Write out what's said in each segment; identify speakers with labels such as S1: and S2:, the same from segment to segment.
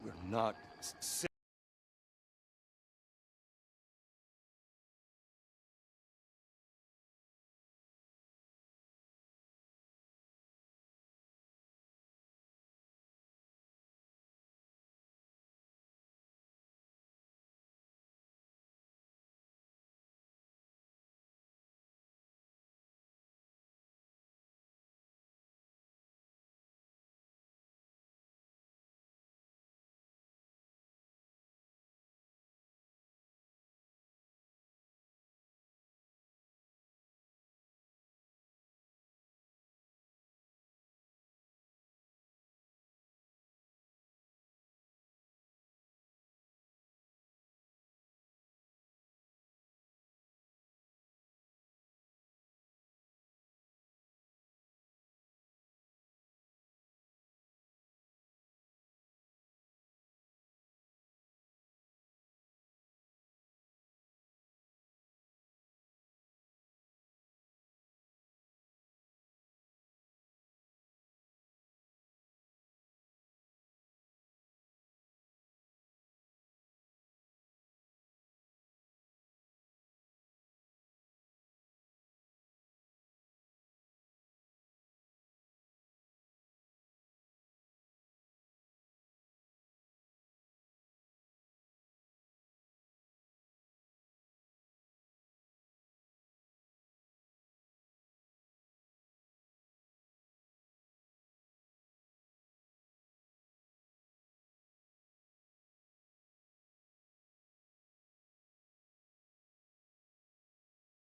S1: We're not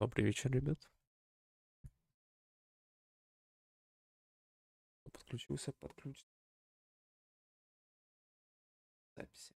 S2: Добрый вечер, ребят. Кто подключился, подключится. Записи.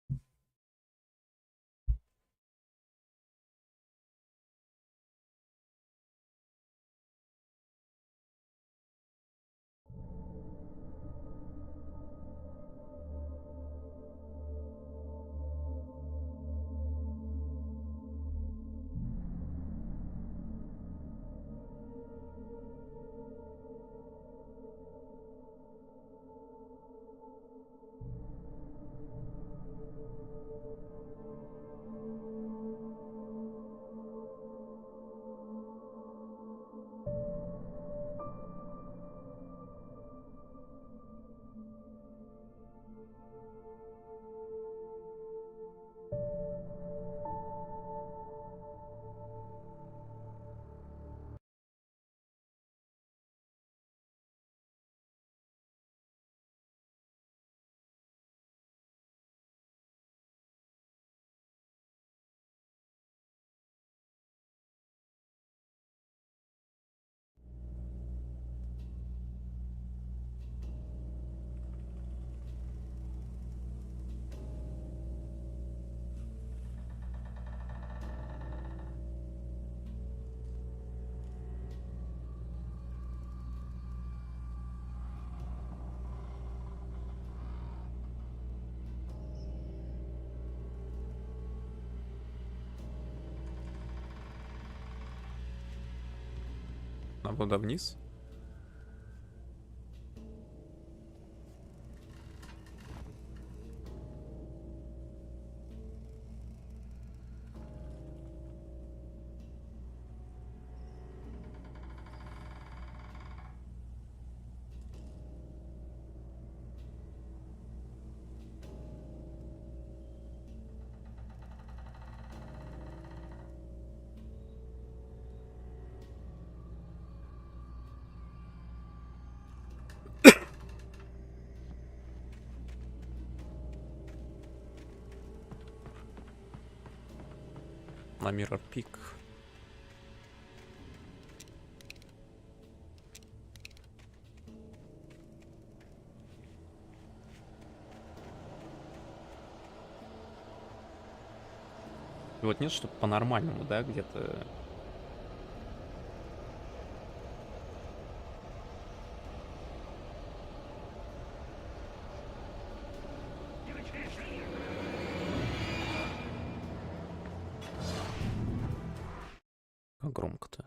S2: Нам туда вниз? На Mirror Peak. И вот нет, чтобы по-нормальному, да, где-то... Как громко-то.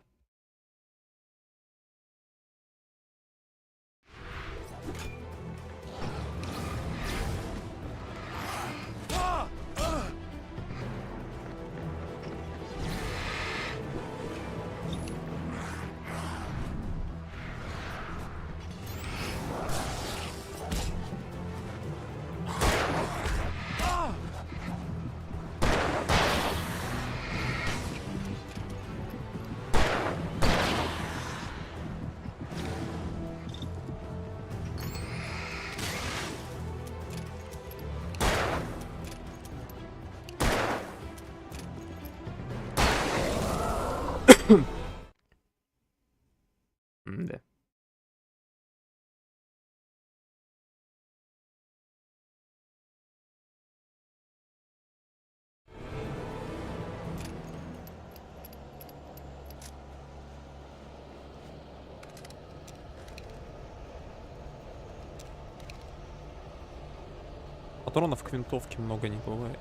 S2: Да. Патронов к винтовке много не бывает.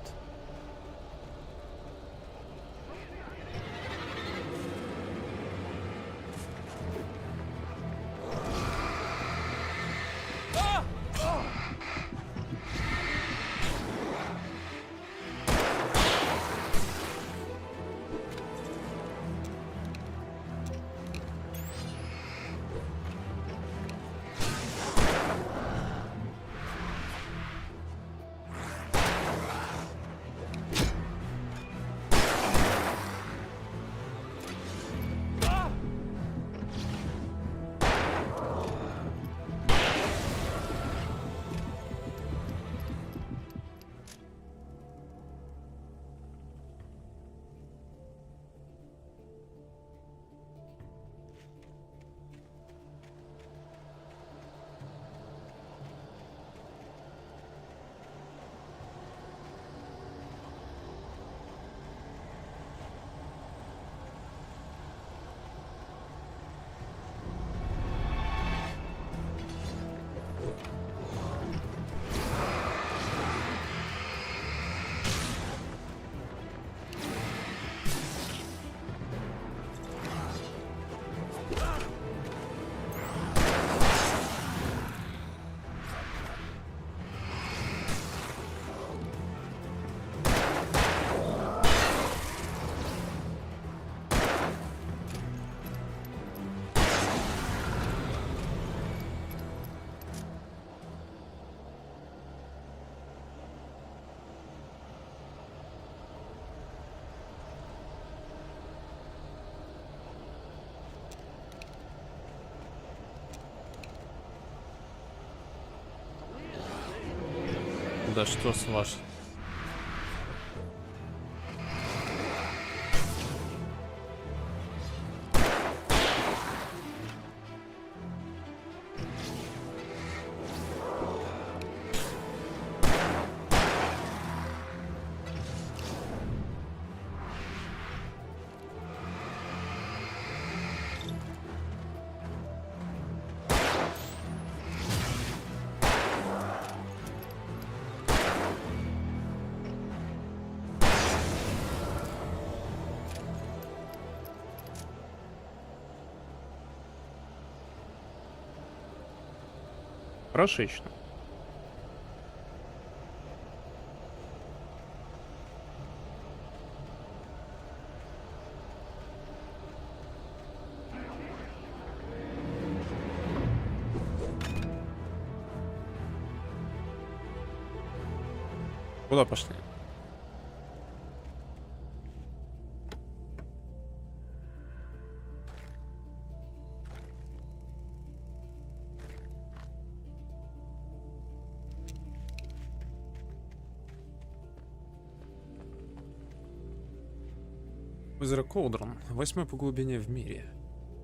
S2: Да что с вашей? Прошечно. Куда пошли? Озеро Колдрон, 8-е по глубине в мире.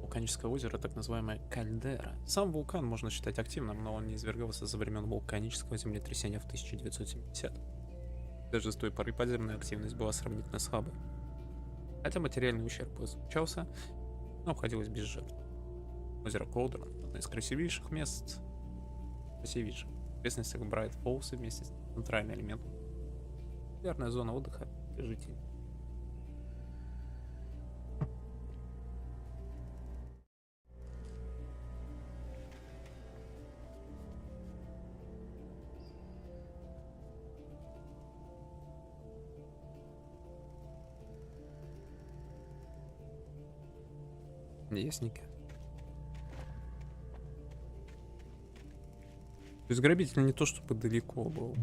S2: Вулканическое озеро, так называемая кальдера. Сам вулкан можно считать активным, но он не извергался за времен вулканического землетрясения в 1970. Даже с той поры подземная активность была сравнительно слабой. Хотя материальный ущерб случался, но обходилось без жертв. Озеро Колдрон — одно из красивейших мест красивейших. В местностях Брайт Фоллс и вместе с центральным элементом. Популярная зона отдыха для жителей. Ясненько. То есть грабитель не то чтобы далеко был.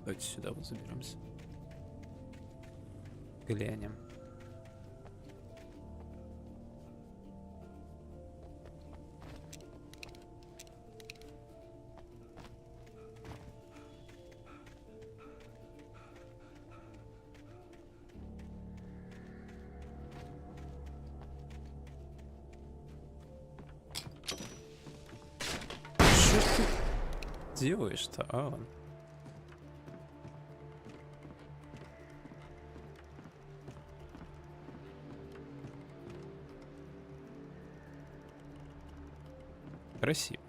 S2: Давайте сюда вот заберемся. Глянем. Что ты делаешь-то, Алан? Красиво.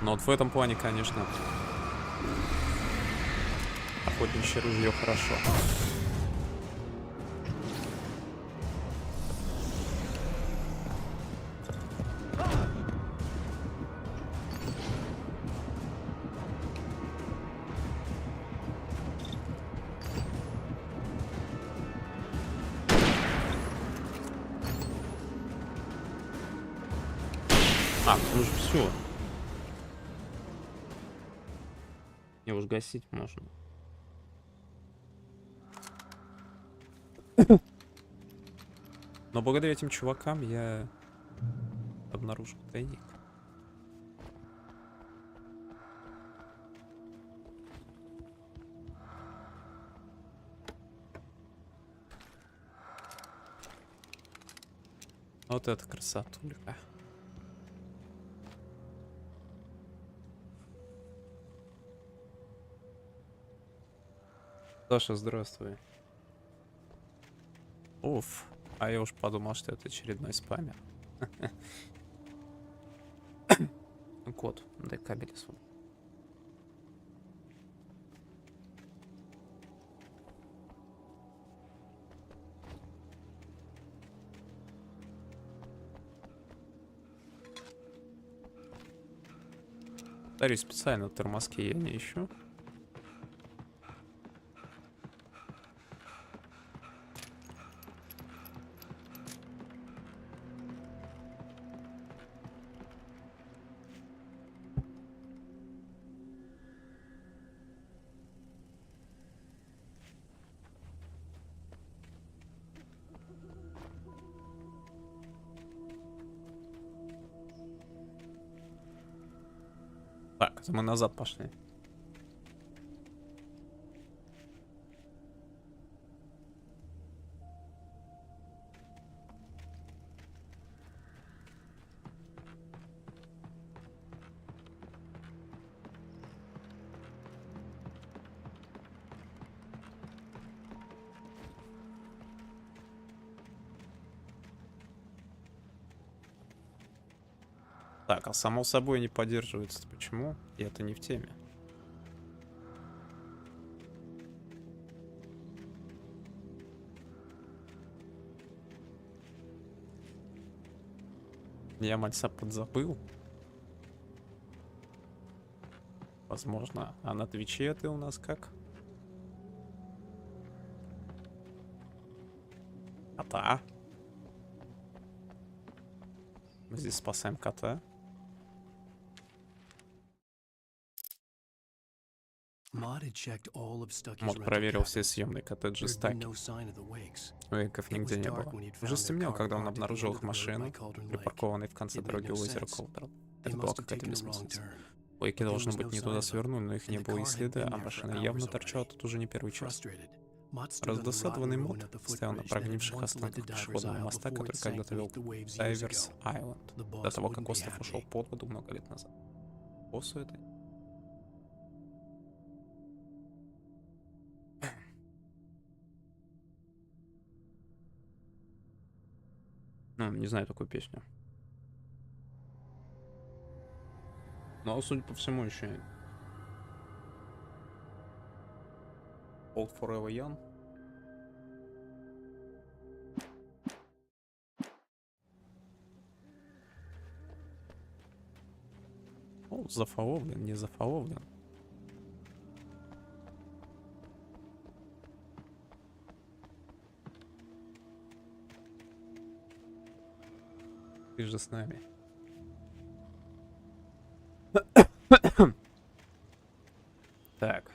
S2: Но вот в этом плане, конечно, охотничье ружье хорошо. Ну же все. Не уж гасить можно. Но благодаря этим чувакам я обнаружил тайник. Вот это красотулька. Саша, здравствуй. Уф, а я уж подумал, что это очередной спамер. Кот, дай кабель свой. Старый специально тормозки я не ищу. Так, это мы назад пошли. Так, а само собой не поддерживается. Почему? И это не в теме. Я мальца подзабыл. Возможно. А на Твиче ты у нас как? Кота. Мы здесь спасаем кота. Мод проверил все съемные коттеджи стаки. Уэйков нигде не было. Уже стемнело, когда он обнаружил их машину, припаркованной в конце дороги у озера Колдерн. Это была какая-то бессмыслица. Уэйки, должно быть, не туда свернули, но их не было и следа, а машина явно торчала тут уже не первый час. Раздосадованный Мод стоял на прогнивших останках пешеходного моста, который когда-то вел к Дайверс Айленд, до того, как остров ушел под воду много лет назад. Боссу это? Ну, не знаю такую песню. Но, судя по всему, еще Old Forever Young. О, зафоловлен, не зафоловлен. Ты же с нами. Так.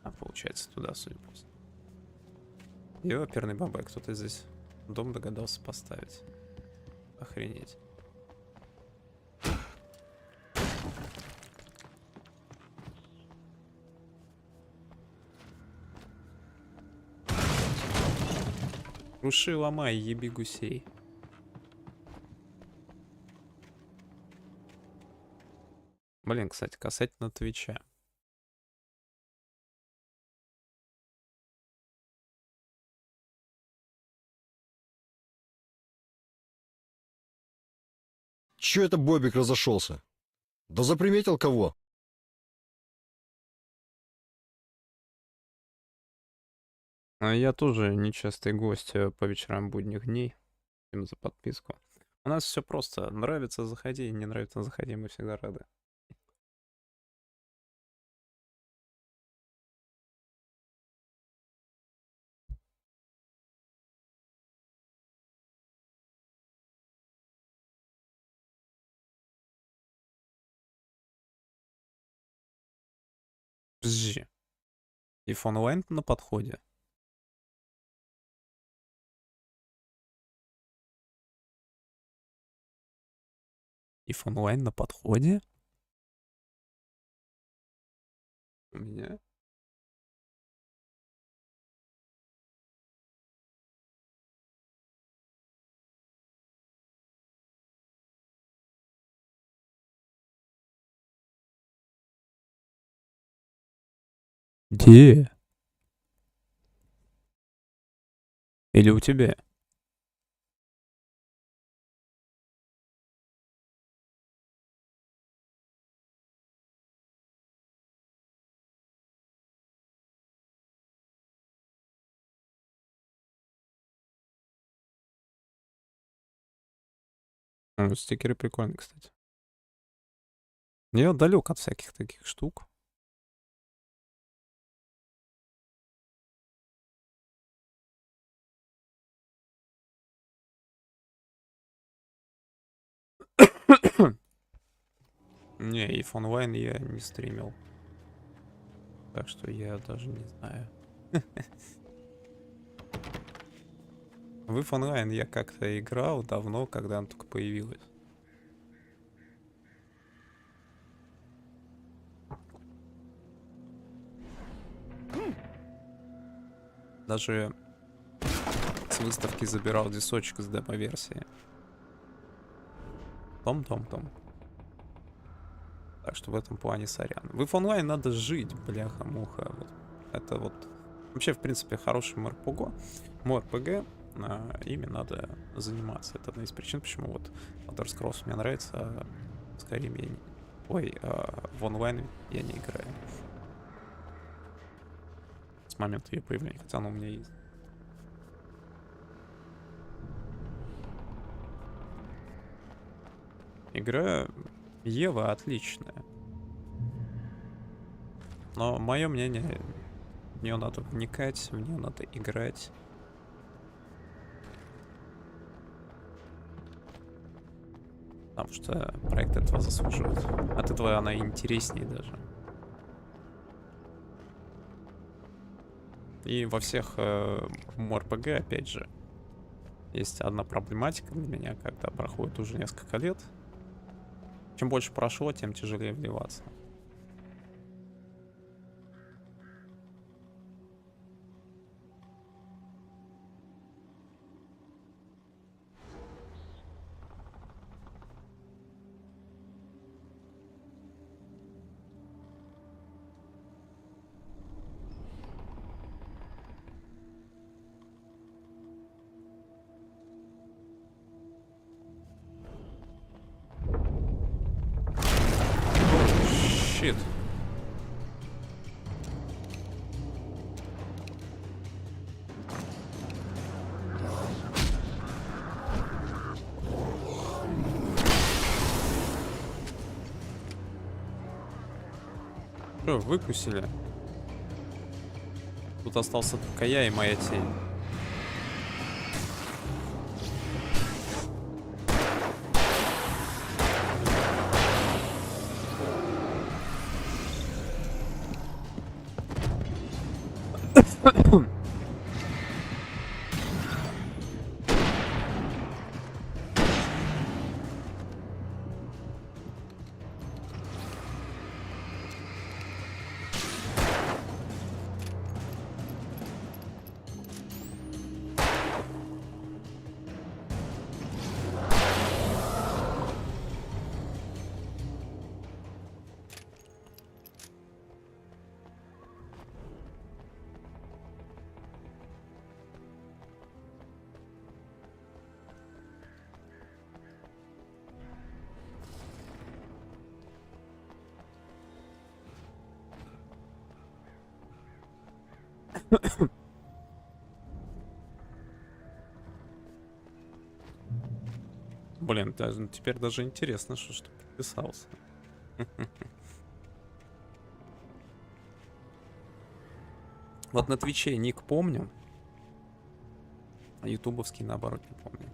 S2: А получается туда, судя по всему. И оперный бабай, кто-то здесь дом догадался поставить. Охренеть. Круши, ломай, еби гусей. Блин, кстати, касательно Твича.
S1: Чё это Бобик разошелся? Да заприметил кого?
S2: А я тоже нечастый гость по вечерам будних дней. Спасибо за подписку. У нас все просто. Нравится — заходи, не нравится — заходи, мы всегда рады. Подожди. И онлайн на подходе. И онлайн на подходе? У меня? Где? Или у тебя? Стикеры прикольные, кстати. Я далек от всяких таких штук. Не, и онлайн я не стримил. Так что я даже не знаю. В онлайн я как-то играл давно, когда она только появилась. Даже с выставки забирал дисочек с демо-версии. Том. Так что в этом плане сорян. В If Online надо жить, бляха-муха. Вот. Это вот... Вообще, в принципе, хороший МРПГ, ими надо заниматься. Это одна из причин, почему вот Elder Scrolls мне нравится, а в Skyrim я не... в онлайн я не играю. С момента ее появления, хотя оно у меня есть. Игра Ева отличная. Но мое мнение, в нее надо вникать, в нее надо играть. Потому что проект этого заслуживает. От этого она интереснее даже. И во всех МРПГ, опять же, есть одна проблематика для меня, когда проходит уже несколько лет. Чем больше прошло, тем тяжелее вливаться. Щит. Что, выкусили? Тут остался только я и моя тень. Блин, теперь даже интересно, что подписался. Вот на Твиче ник помню, а ютубовский наоборот не помню.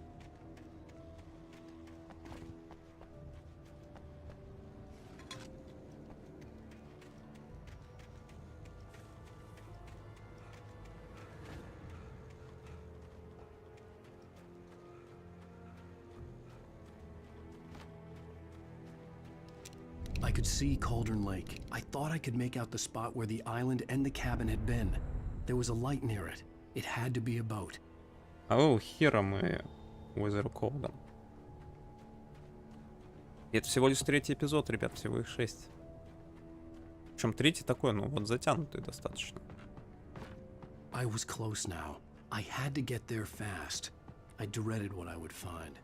S3: I could see Cauldron Lake. I thought I could make out the spot where the island and the cabin had been. There was a light near it. It had to be a boat.
S2: О, хера мы в озеро Колдом. Это всего лишь 3-й эпизод, ребят, всего их 6. Причем 3-й такой, ну вот затянутый достаточно.
S3: I was close now. I had to get there fast. I dreaded what I would find.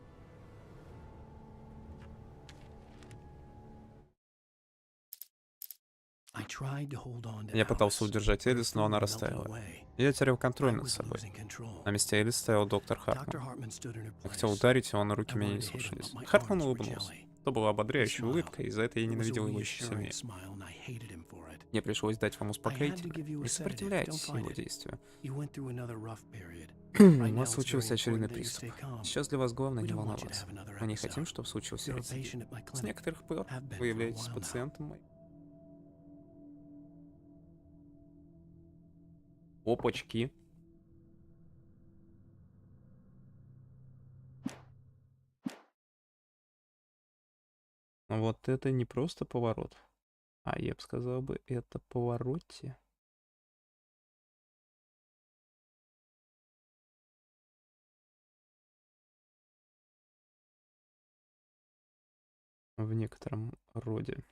S3: I tried to hold on to
S2: Я пытался
S3: Alice,
S2: удержать
S3: but her
S2: Элис, но она
S3: food melted
S2: растаяла.
S3: away.
S2: Я терял
S3: I
S2: контроль над
S3: was
S2: собой.
S3: losing control.
S2: На месте Элис стоял доктор
S3: Dr.
S2: Хартман.
S3: Hartman stood in her
S2: Я хотел
S3: place.
S2: ударить его, но руки
S3: I
S2: меня
S3: wanted
S2: не
S3: to hit him,
S2: слушались.
S3: but my
S2: Хартман
S3: arms were
S2: улыбнулся.
S3: jelly.
S2: Это была
S3: He
S2: ободряющая
S3: smiled.
S2: улыбка, и за это я
S3: It was a
S2: ненавидел его еще
S3: reassuring
S2: сильнее.
S3: smile, and I hated him for it.
S2: Мне пришлось дать вам
S3: I had to
S2: успокоительное.
S3: give you a
S2: Не
S3: sedative.
S2: сопротивляйтесь
S3: Don't fight
S2: его
S3: it.
S2: действию.
S3: You went through another rough period.
S2: У
S3: Right now
S2: вас
S3: it's
S2: случился
S3: very
S2: очередной
S3: important that you
S2: приступ.
S3: stay calm.
S2: Сейчас для вас главное
S3: We
S2: не
S3: don't want you to
S2: волноваться.
S3: have another
S2: Мы не хотим,
S3: episode.
S2: чтобы случился
S3: You're a
S2: рецидив.
S3: patient at my
S2: С
S3: clinic.
S2: некоторых пор
S3: Have been
S2: вы
S3: for a
S2: являетесь
S3: while now.
S2: пациентом моим. Опачки. Вот это не просто поворот, а я бы сказал бы, это повороте. В некотором роде.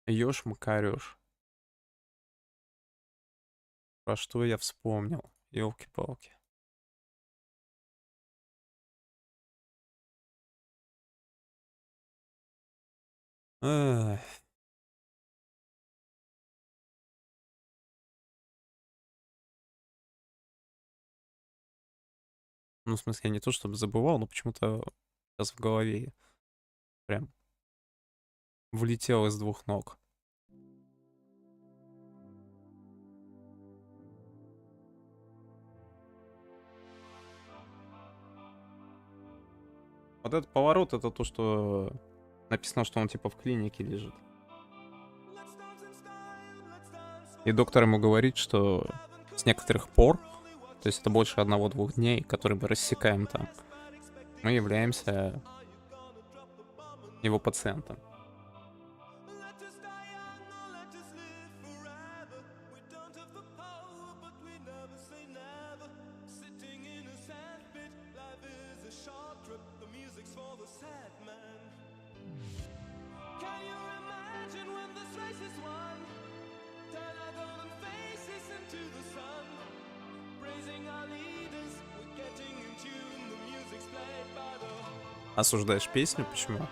S2: Ёж-макарёж. Про что я вспомнил? Ёлки-палки. Эх. Ну, в смысле, я не то чтобы забывал, но почему-то сейчас в голове прям влетел из двух ног. Вот этот поворот — это то, что написано, что он типа в клинике лежит. И доктор ему говорит, что с некоторых пор, то есть это больше 1-2 дней, которые мы рассекаем там, мы являемся его пациентом. Осуждаешь песню? Почему?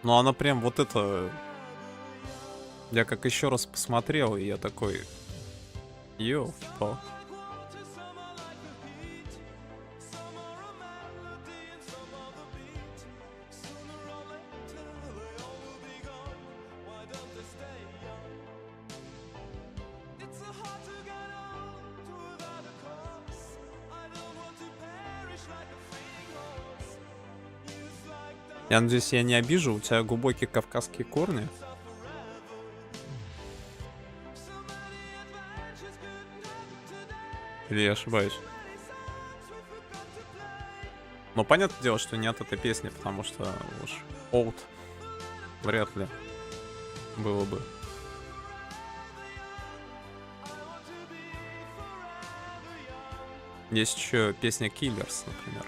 S2: Ну она прям вот это... Я как еще раз посмотрел, и я такой... Йоу, по. Я надеюсь, я не обижу, у тебя глубокие кавказские корни. Или я ошибаюсь? Ну, понятное дело, что не от этой песни, потому что уж old вряд ли было бы. Есть еще песня Killers, например.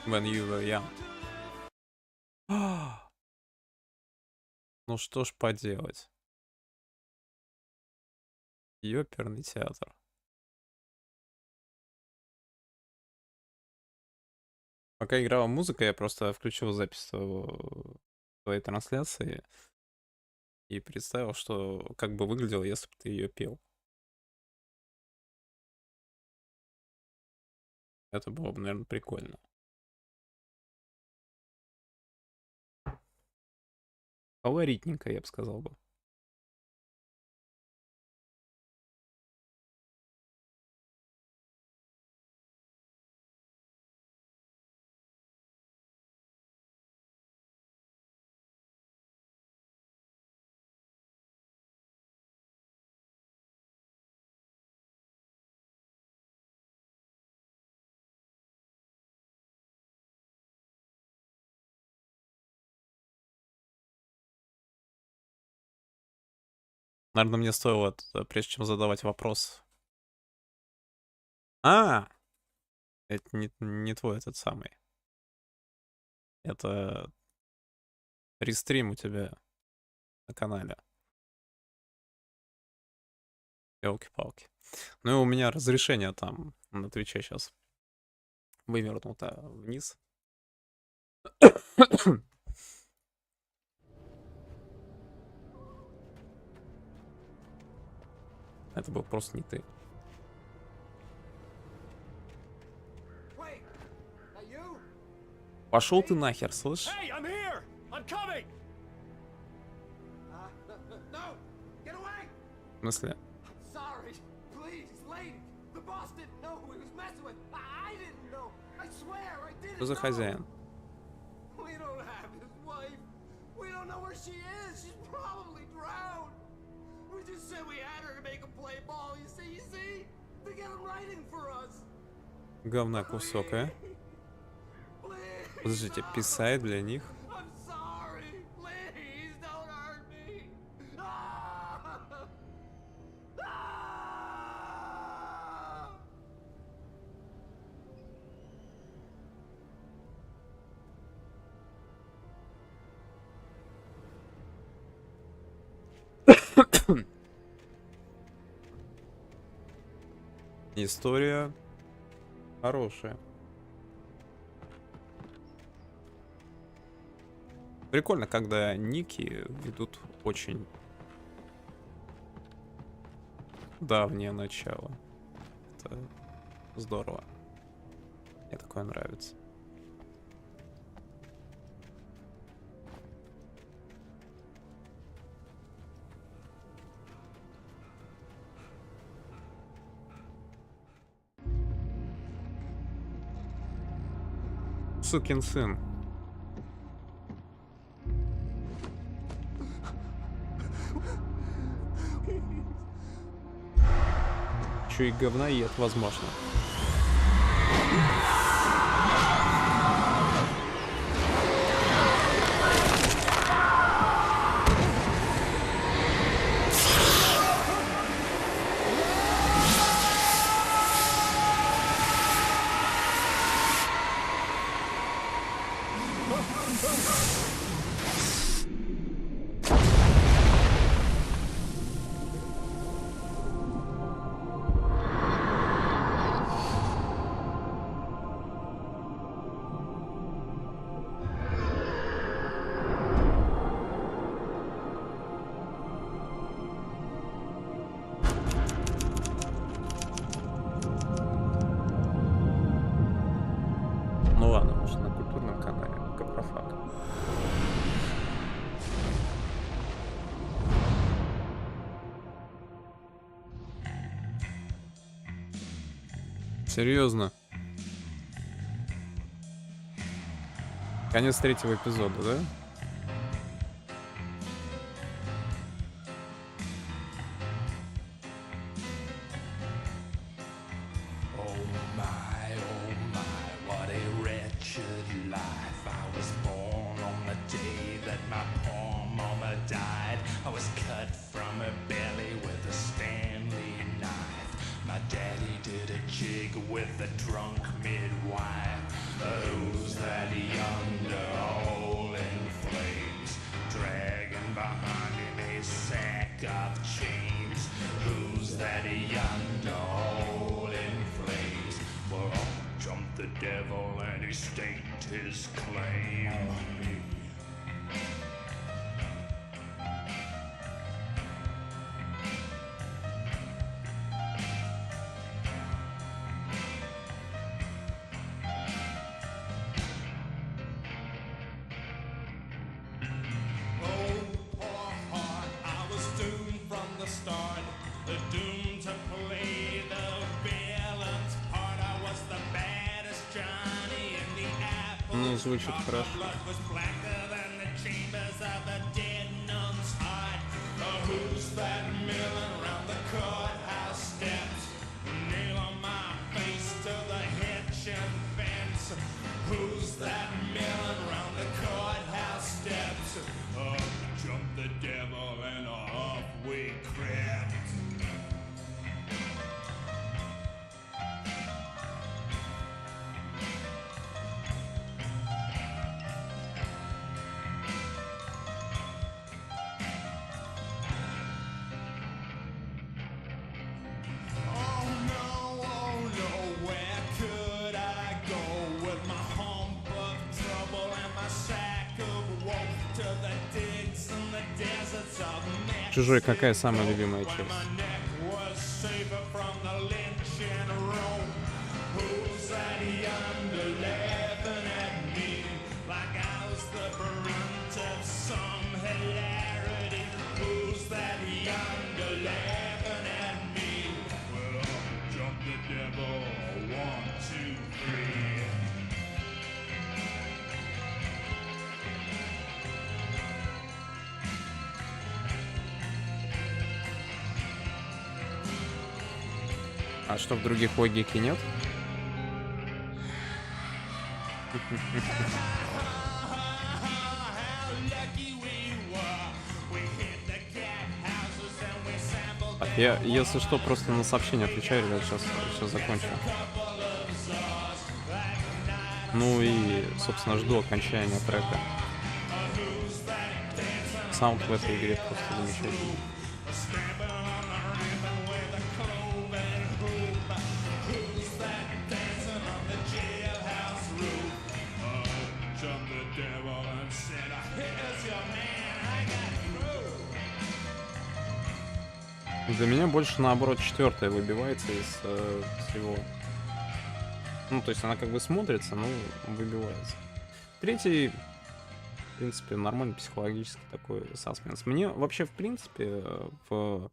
S2: When you were young. Ну что ж поделать. Ёперный театр. Пока играла музыка, я просто включил запись твоей трансляции и представил, что как бы выглядело, если бы ты ее пел. Это было бы, наверное, прикольно. Колоритненько, я бы сказал бы. Наверное, мне стоило, прежде чем задавать вопрос. Это не твой этот самый. Это рестрим у тебя на канале. Ёлки-палки. Ну и у меня разрешение там на Твиче сейчас вывернуто вниз. Это был просто не ты. Пошел ты нахер, слышь?
S3: Hey, I'm here. I'm coming.
S2: В смысле?
S4: Sorry, please, lady. The boss didn't know who he was messing with. I didn't know. I swear, I didn't
S2: Что за
S4: know.
S2: хозяин?
S4: We don't have his wife. We don't know where she is. She's probably drowned. We just said we had her to make him play ball. You see? To get him writing for us.
S2: Говна кусок, а?
S4: Please.
S2: Подождите, писает для них?
S4: I'm sorry. Please don't hurt me. Ah! Ah!
S2: История хорошая. Прикольно, когда ники ведут очень давнее начало. Это здорово. Мне такое нравится. Сукин сын. Еще и говноед, возможно. Ну ладно, может на культурном канале Капрофак. Серьезно? Конец 3-го эпизода, да?
S5: Oh my, what a wretched life. I was born on the day that my poor mama died. I was cut from her belly with a Stanley knife. My daddy did a jig with a drunk midwife. Who's that yonder hole in flames, dragging behind him a sack of chains? Who's that yonder hole in flames? Well, up jumped the devil and he staked his claim on me. Doomed to play the villain's part. I was the baddest Johnny in the apple.
S2: Ну, звучит хорошо.
S5: Blood was blacker than the chambers of a dead nun's heart. Who's that milling around the courthouse steps? Nail on my face to the hitching fence. Who's that milling around the courthouse steps? Up jumped the devil and off we crept.
S2: Чужой какая самая любимая часть?
S5: that younger laughing at me? Well, I'll jump the devil, 1, 2, 3.
S2: А что, в других логики нет? Так, я, если что, просто на сообщение отвечаю, ребят, сейчас закончу. Ну и, собственно, жду окончания трека. Саунд в этой игре просто замечательный. Для меня больше наоборот 4-я выбивается из всего. Ну, то есть она как бы смотрится, но выбивается. 3-й, в принципе, нормальный психологический такой саспенс. Мне вообще, в принципе, в...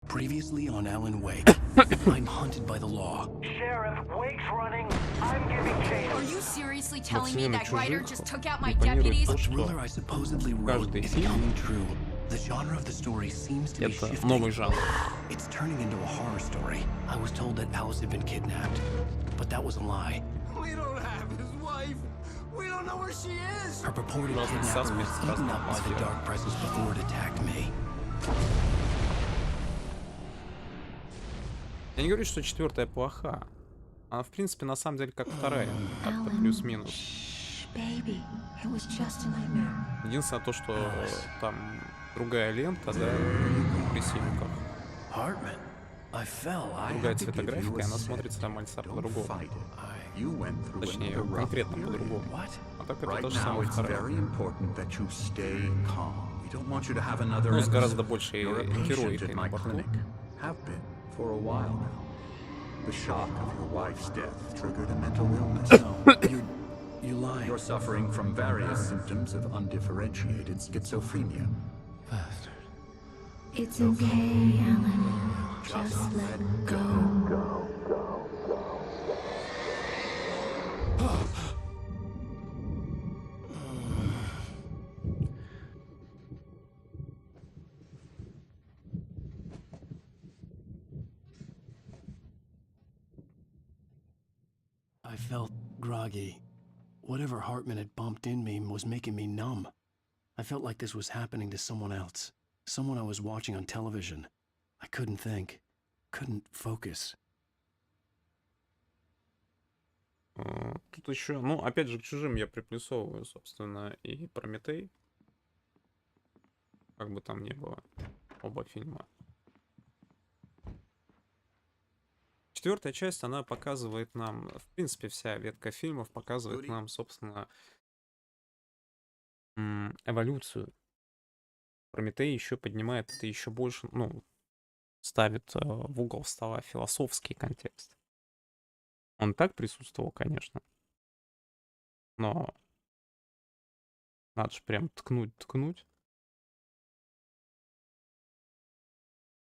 S3: Previously on Alan Wake, I'm hunted by the law.
S6: Sheriff, Wake's running. I'm giving chase.
S7: Are you seriously
S2: во
S7: telling me
S2: вселенной
S7: that writer
S2: чужих
S7: just took out my
S2: импонирует
S7: deputies?
S2: то,
S3: The
S2: что
S3: thriller I supposedly wrote
S2: каждый
S3: is
S2: фильм
S3: coming true. The genre of the story seems to be
S2: это
S3: shifting.
S2: новый жанр.
S3: It's turning into a horror story. I was told that Alice had been kidnapped, but that was a lie.
S4: We don't have his wife. We don't know where she is.
S3: Her purported
S2: Разный
S3: kidnapper was
S2: саспенс,
S3: eaten
S2: разная
S3: up by the
S2: атмосфера.
S3: dark presence before it attacked me.
S2: Я не говорю, что 4-я плоха. Она, в принципе, на самом деле, как 2-я. Как-то плюс-минус.
S7: Baby, it was just a nightmare.
S2: Единственное то, что там другая лента, да, при силиках.
S3: Hartman, I fell.
S2: Другая цветографика, и она смотрится там мальца по-другому. Точнее, конкретно по-другому.
S3: What?
S2: А так это
S8: Right
S2: то же
S8: now,
S2: самое
S8: it's
S2: 2-я.
S8: very important that you stay calm. We don't want you to have another
S2: Ну, с гораздо
S8: episode.
S2: большей
S8: You're a patient
S2: героикой
S8: in
S2: на
S8: my
S2: борту.
S8: clinic. Have been for a while now. The shock of your wife's death triggered a mental illness.
S3: You lied.
S8: You're suffering from various symptoms of undifferentiated schizophrenia.
S7: It's okay, Alan. Just let go.
S3: I felt groggy. Whatever Hartman had bumped in me was making me numb. I felt like this was happening to someone else. Someone I was watching on television. I couldn't think. Couldn't focus.
S2: Тут еще, ну, опять же, к чужим я приплюсовываю, собственно, и Прометей. Как бы там ни было, оба фильма. 4-я часть, она показывает нам, в принципе, вся ветка фильмов показывает нам, собственно, эволюцию. Прометей еще поднимает это еще больше, ну, ставит в угол стола философский контекст. Он так присутствовал, конечно. Но надо же прям ткнуть.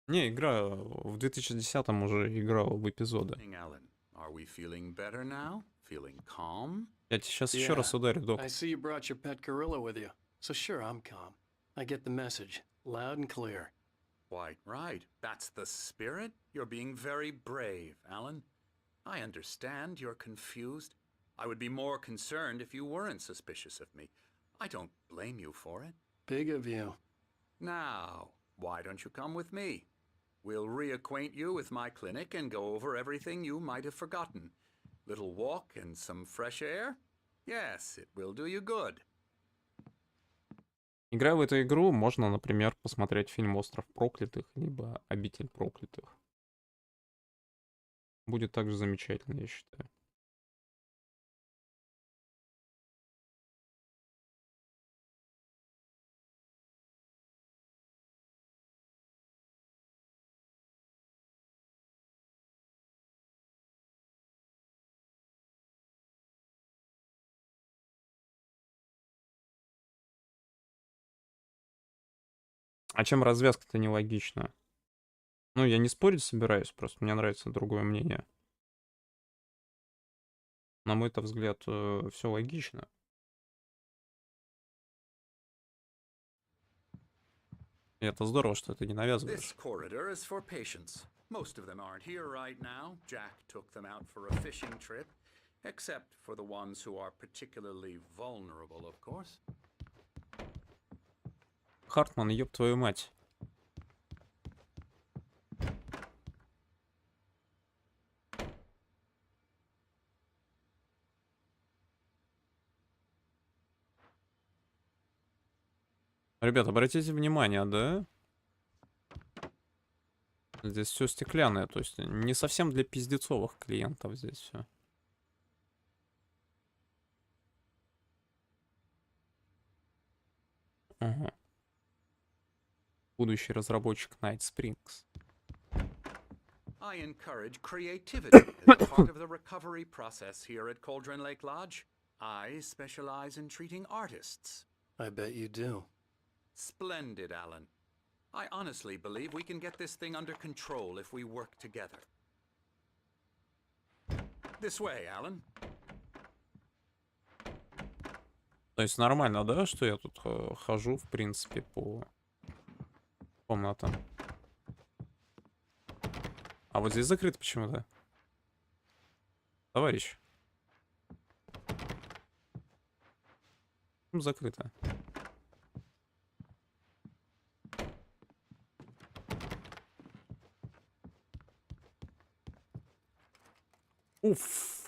S2: Не, игра в 2010-м уже играл в эпизоды.
S8: Alan, are we feeling better now? Feeling calm?
S2: Я тебе сейчас еще раз ударю, док.
S3: I see you brought your pet gorilla with you. So sure, I'm calm. I get the message. Loud and clear.
S8: Quite right. That's the spirit. You're being very brave, Alan. I understand you're confused. I would be more concerned if you weren't suspicious of me. I don't blame you for it.
S3: Big of you.
S8: Now, why don't you come with me? We'll reacquaint you with my clinic and go over everything you might have forgotten. Little walk and some fresh air? Yes, it will do you good.
S2: Играя в эту игру, можно, например, посмотреть фильм «Остров проклятых», либо «Обитель проклятых». Будет также замечательно, я считаю. А чем развязка-то нелогична? Ну, я не спорить собираюсь, просто мне нравится другое мнение. На мой-то взгляд, все логично. И это здорово, что ты не
S8: This
S2: навязываешь.
S8: corridor is for patients. Most of them aren't here right now. Jack took them out for a fishing trip. Except for the ones who are particularly vulnerable, of course.
S2: Хартман, ёб твою мать. Ребят, обратите внимание, да? Здесь все стеклянное, то есть не совсем для пиздецовых клиентов здесь все. Ага. Будущий разработчик Night Springs.
S8: I encourage creativity as part of the recovery process here at Cauldron Lake Lodge. I specialize in treating artists.
S3: I bet you do.
S8: Splendid, Alan. I honestly believe we can get this thing under control if we work together. This way, Alan.
S2: То есть нормально, да, что я тут хожу, в принципе, по комнатам. А вот здесь закрыто почему-то. Товарищ. Закрыто. Уф.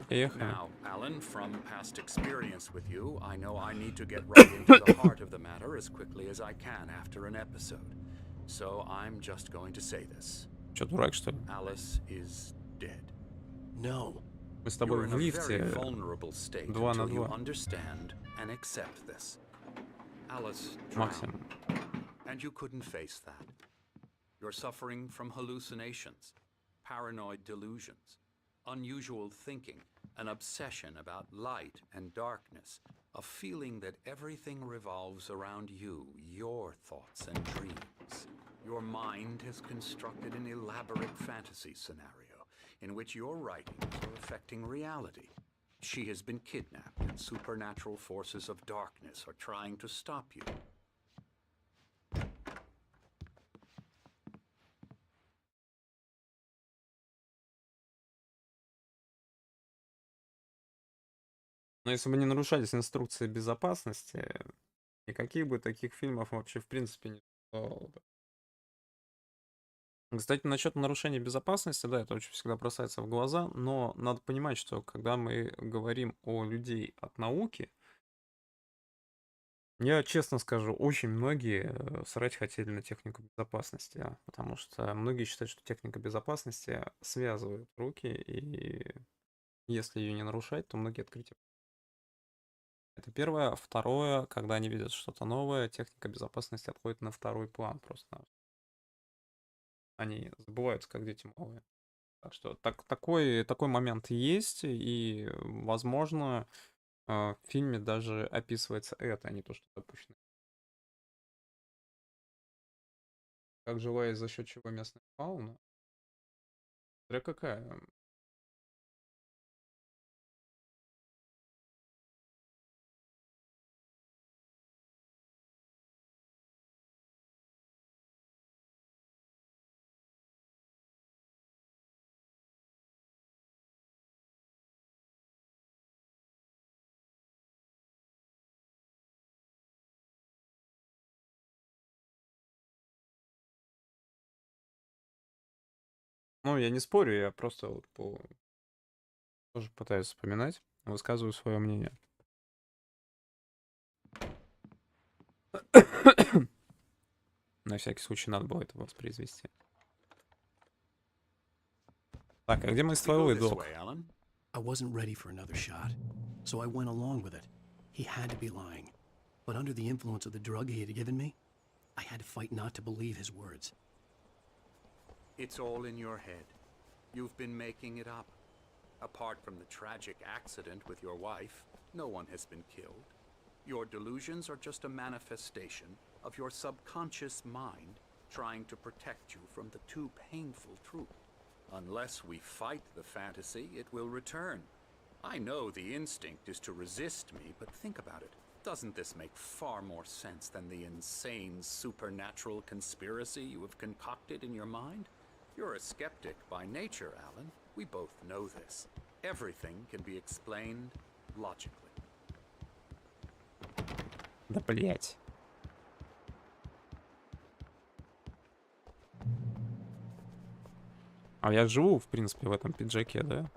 S2: Поехали.
S8: Now, Alan, from past experience with you, I know I need to get right into the heart of the matter as quickly as I can after an episode. So I'm just going to say this.
S2: Чё, дурак, что ли?
S8: Alice is dead.
S3: No.
S2: Мы с
S8: You're
S2: тобой
S8: in
S2: в
S8: a very
S2: лифте.
S8: vulnerable state
S2: 2 на
S8: until you
S2: 2.
S8: understand and accept this. Alice
S2: Максимум.
S8: drowned, and you couldn't face that. You're suffering from hallucinations, paranoid delusions, unusual thinking, an obsession about light and darkness, a feeling that everything revolves around you, your thoughts and dreams. Your mind has constructed an elaborate fantasy scenario in which your writings are affecting reality. She has been kidnapped, and supernatural forces of darkness are trying to stop you.
S2: Но если бы не нарушались инструкции безопасности, никаких бы таких фильмов вообще в принципе не существовало бы. Кстати, насчет нарушения безопасности, да, это очень всегда бросается в глаза, но надо понимать, что когда мы говорим о людей от науки, я честно скажу, очень многие срать хотели на технику безопасности, потому что многие считают, что техника безопасности связывает руки, и если ее не нарушать, то многие открытия. Это первое. Второе, когда они видят что-то новое, техника безопасности отходит на второй план просто. Они забываются, как дети малые. Так что такой момент есть, и, возможно, в фильме даже описывается это, а не то, что допущено. Как жила и за счет чего местная фауна? Смотря какая. Ну, я не спорю, я просто вот тоже пытаюсь вспоминать, высказываю свое мнение. На всякий случай надо было это воспроизвести. Так, а где мой
S8: We go
S2: стволовый
S8: this
S2: док?
S8: way, Alan.
S3: I wasn't ready for another shot, so I went along with it. He had to be lying. But under the influence of the drug he had given me, I had to fight not to believe his words.
S8: It's all in your head. You've been making it up. Apart from the tragic accident with your wife, no one has been killed. Your delusions are just a manifestation of your subconscious mind trying to protect you from the too painful truth. Unless we fight the fantasy, it will return. I know the instinct is to resist me, but think about it. Doesn't this make far more sense than the insane supernatural conspiracy you have concocted in your mind? You're a skeptic by nature, Alan. We both know this. Everything can be explained logically.
S2: Да блять. А я живу, в принципе, в этом пиджаке, да?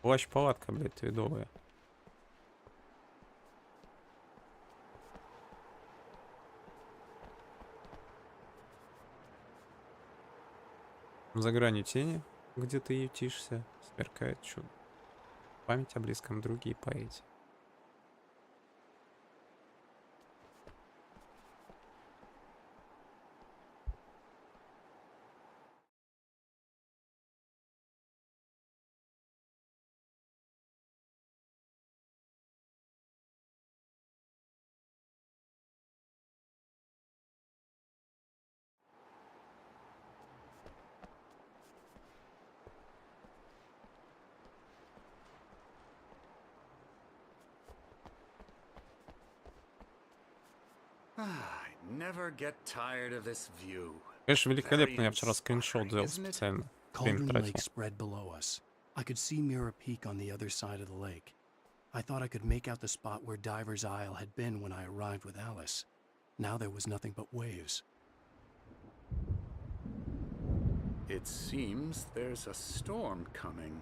S2: Плащ-палатка, блядь, твидовая. За гранью тени, где ты ютишься, сверкает чудо. Память о близком друге и поэте.
S8: I never get tired of this view.
S2: Конечно, великолепно, я вчера скриншот сделал специально. Время
S3: Cauldron
S2: тратил.
S3: Lake spread below us. I could see Mirror Peak on the other side of the lake. I thought I could make out the spot where Diver's Isle had been when I arrived with Alice. Now there was nothing but waves.
S8: It seems there's a storm coming.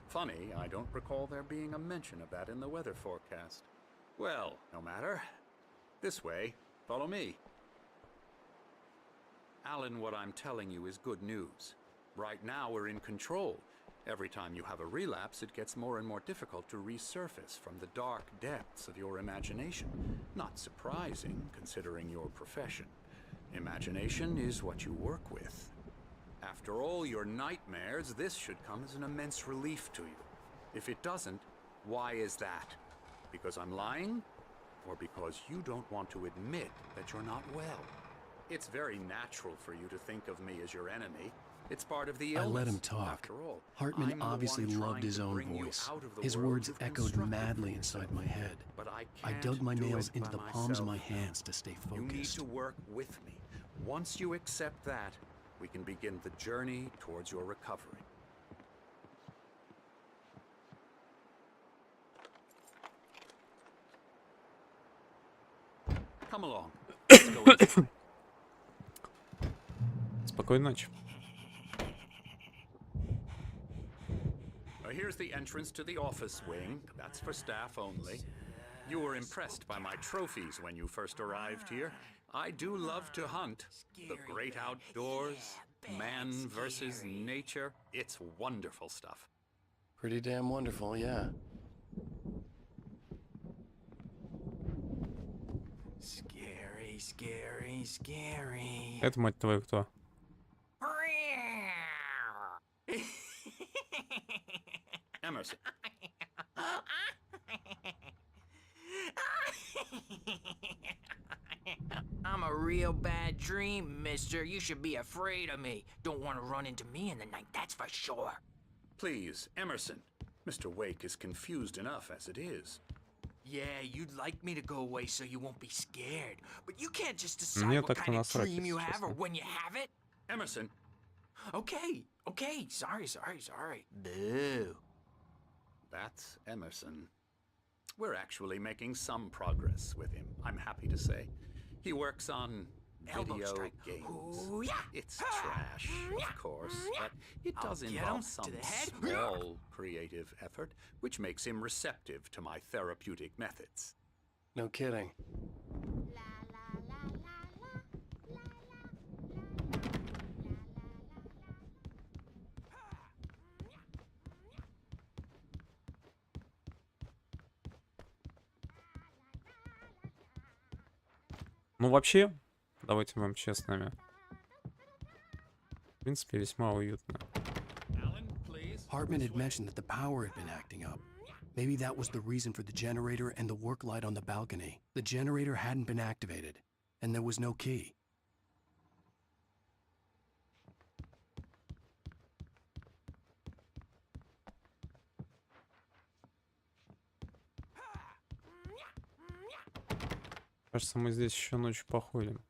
S8: Funny, I don't recall there being a mention of that in the weather forecast. Well, no matter. This way. Follow me. Alan, what I'm telling you is good news. Right now we're in control. Every time you have a relapse, it gets more and more difficult to resurface from the dark depths of your imagination. Not surprising, considering your profession. Imagination is what you work with. After all your nightmares, this should come as an immense relief to you. If it doesn't, why is that? Because I'm lying? Or because you don't want to admit that you're not well? It's very natural for you to think of me as your enemy. It's part of the illness.
S3: I let him talk.
S8: After all,
S3: Hartman
S8: I'm the
S3: obviously
S8: one
S3: loved
S8: trying
S3: his
S8: to
S3: own
S8: bring you
S3: voice.
S8: out of the
S3: His
S8: world
S3: words
S8: you've
S3: echoed
S8: constructed
S3: madly
S8: for
S3: inside
S8: yourself.
S3: my head.
S8: But I
S3: I
S8: can't
S3: dug my
S8: do
S3: nails
S8: it
S3: into
S8: by
S3: the palms of my
S8: myself.
S3: hands to stay
S8: You need
S3: focused.
S8: to work with me. Once you accept that, we can begin the journey towards your recovery. Come along. Let's go inside.
S2: Спокойной ночи.
S8: Here's the entrance to the office wing. That's for staff only. You were impressed by my trophies when you first arrived here. I do love to hunt. The great outdoors, man versus nature. It's wonderful stuff.
S3: Pretty damn wonderful, yeah.
S4: Scary, scary, scary.
S2: Это, мать твою, кто?
S8: Emerson.
S4: I'm a real bad dream, mister. You should be afraid of me. Don't want to run into me in the night, that's for sure.
S8: Please, Emerson. Mr. Wake is confused enough as it is.
S4: Yeah, you'd like me to go away so you won't be scared. But you can't just decide
S2: Мне
S4: what
S2: так-то
S4: kind of
S2: насрать,
S4: dream you
S2: если
S4: have or
S2: честно.
S4: when you have it.
S8: Emerson.
S4: Okay, okay. Sorry. Boo.
S8: That's Emerson. We're actually making some progress with him, I'm happy to say. He works on
S4: Elbow
S8: video
S4: strike.
S8: games.
S4: Ooh, yeah.
S8: It's trash, of course, but it
S4: I'll
S8: does
S4: get him
S8: involve
S4: to
S8: some
S4: the head.
S8: small creative effort, which makes him receptive to my therapeutic methods.
S3: No kidding.
S2: Ну, вообще, давайте будем честными. В принципе, весьма уютно.
S3: Hartman had mentioned that the power had been acting up. Maybe that was the reason for the generator and the work light on the balcony. The generator hadn't been activated, and there was no key.
S2: Кажется, мы здесь еще ночью походим.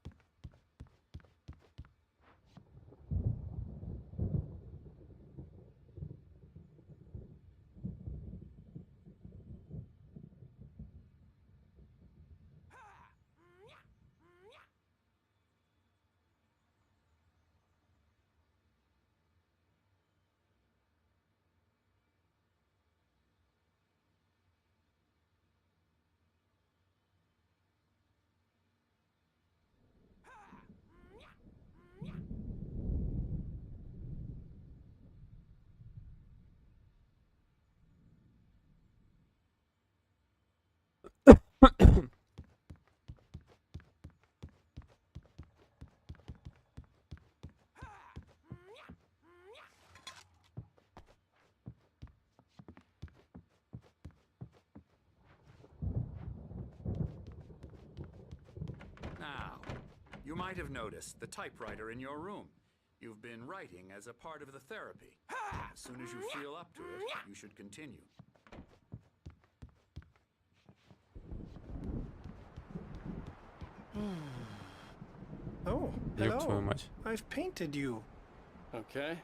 S8: Now, you might have noticed the typewriter in your room. You've been writing as a part of the therapy. As soon as you feel up to it, you should continue.
S9: Oh,
S2: Ёб твою
S9: hello.
S2: мать.
S9: I've painted you.
S3: Okay.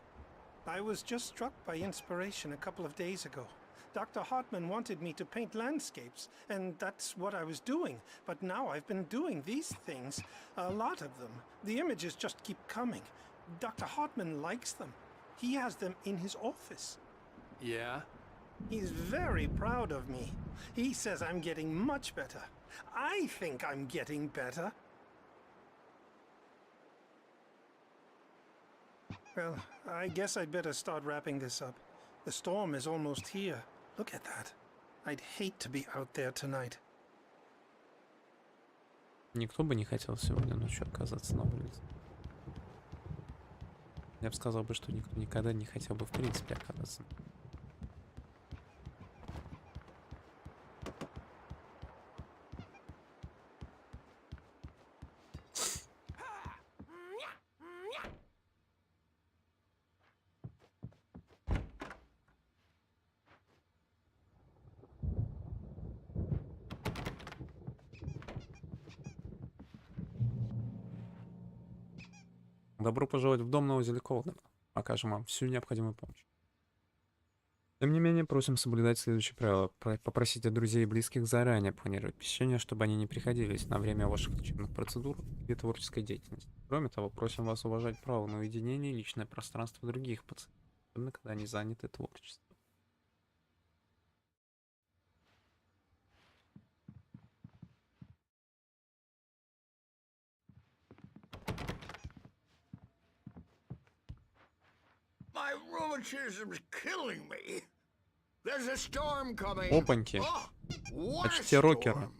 S9: I was just struck by inspiration a couple of days ago. Dr. Hartman wanted me to paint landscapes, and that's what I was doing. But now I've been doing these things, a lot of them. The images just keep coming. Dr. Hartman likes them. He has them in his office.
S3: Yeah?
S9: He's very proud of me. He says I'm getting much better. I think I'm getting better. Well, I guess I'd better start wrapping this up. The storm is almost here. Look at that. I'd hate to be out there tonight.
S2: Никто бы не хотел сегодня ночью оказаться на улице. Я бы сказал бы, что никто никогда не хотел бы в принципе оказаться. Добро пожаловать в дом на озере Колдена. Окажем вам всю необходимую помощь. Тем не менее, просим соблюдать следующие правила. Попросите друзей и близких заранее планировать посещения, чтобы они не приходились на время ваших лечебных процедур и творческой деятельности. Кроме того, просим вас уважать право на уединение и личное пространство других пациентов, особенно когда они заняты творчеством.
S4: My rheumatism's killing me. There's a storm coming.
S2: Опаньки.
S4: Oh, what a
S2: Почти рокеры.
S4: storm.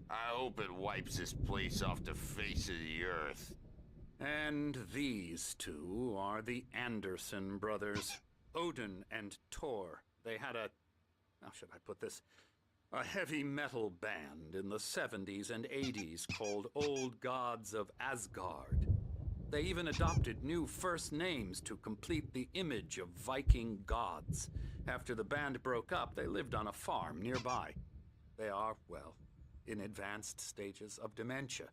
S4: I hope it wipes this place off the face of the earth.
S8: And these two are the Anderson brothers, Odin and Thor. They had a, how should I put this? A heavy metal band in the 70s and 80s called Old Gods of Asgard. They even adopted new first names to complete the image of Viking gods. After the band broke up, they lived on a farm nearby. They are, well, in advanced stages of dementia.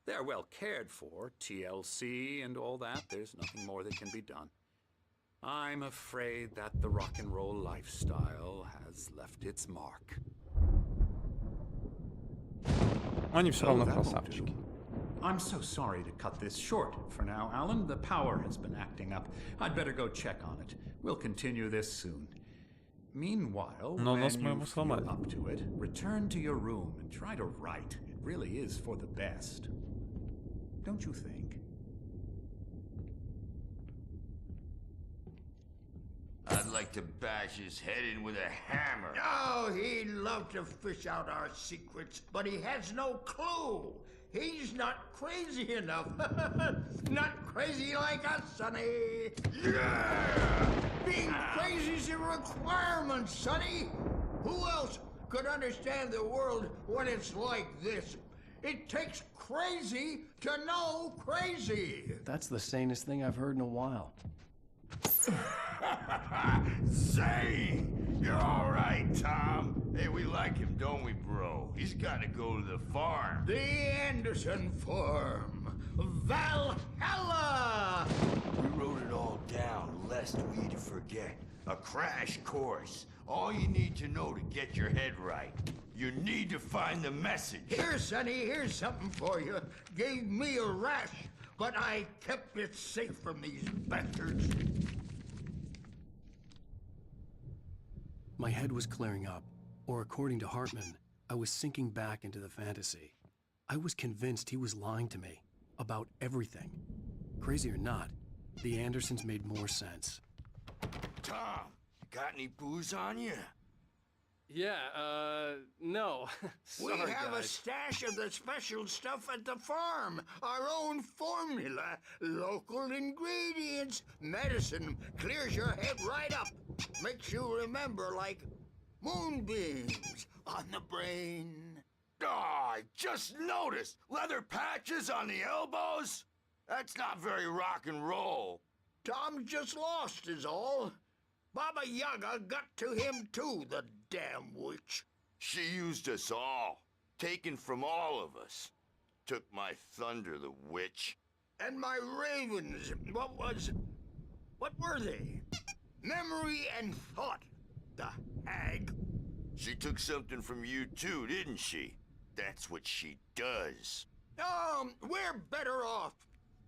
S8: They're well cared for, TLC and all that. There's nothing more that can be done. I'm afraid that the rock and roll lifestyle has left its mark.
S2: Они все равно
S10: that won't
S2: красавчики.
S10: do. I'm so sorry to cut this short for now, Alan. The power has been acting up. I'd better go check on it. We'll continue this soon. Meanwhile,
S2: Но
S10: when
S2: нос мы
S10: you
S2: ему
S10: feel
S2: сломали.
S10: up to it, return to your room and try to write. It really is for the best. Don't you think?
S4: I'd like to bash his head in with a hammer. Oh, he'd love to fish out our secrets, but he has no clue.
S11: He's not crazy enough. Not crazy like us, Sonny. Yeah! Being crazy's a requirement, Sonny. Who else could understand the world when it's like this? It takes crazy to know crazy.
S3: That's the sanest thing I've heard in a while.
S12: Zane! You're all right, Tom. Hey, we like him, don't we, bro? He's got to go to the farm.
S11: The Anderson Farm. Valhalla!
S12: We wrote it all down, lest we forget. A crash course. All you need to know to get your head right. You need to find the message.
S11: Here, Sonny, here's something for you. Gave me a rash, but I kept it safe from these bastards.
S3: My head was clearing up, or according to Hartman, I was sinking back into the fantasy. I was convinced he was lying to me about everything. Crazy or not, the Andersons made more sense.
S12: Tom, got any booze on you?
S3: Yeah, no.
S11: We have a stash of the special stuff at the farm. Our own formula. Local ingredients. Medicine clears your head right up. Makes you remember like moonbeams on the brain.
S12: Oh, I just noticed. Leather patches on the elbows? That's not very rock and roll.
S11: Tom just lost is all. Baba Yaga got to him too, the damn witch.
S12: She used us all. Taken from all of us. Took my thunder, the witch.
S11: And my ravens. What were they? Memory and thought, the hag.
S12: She took something from you too, didn't she? That's what she does.
S11: We're better off.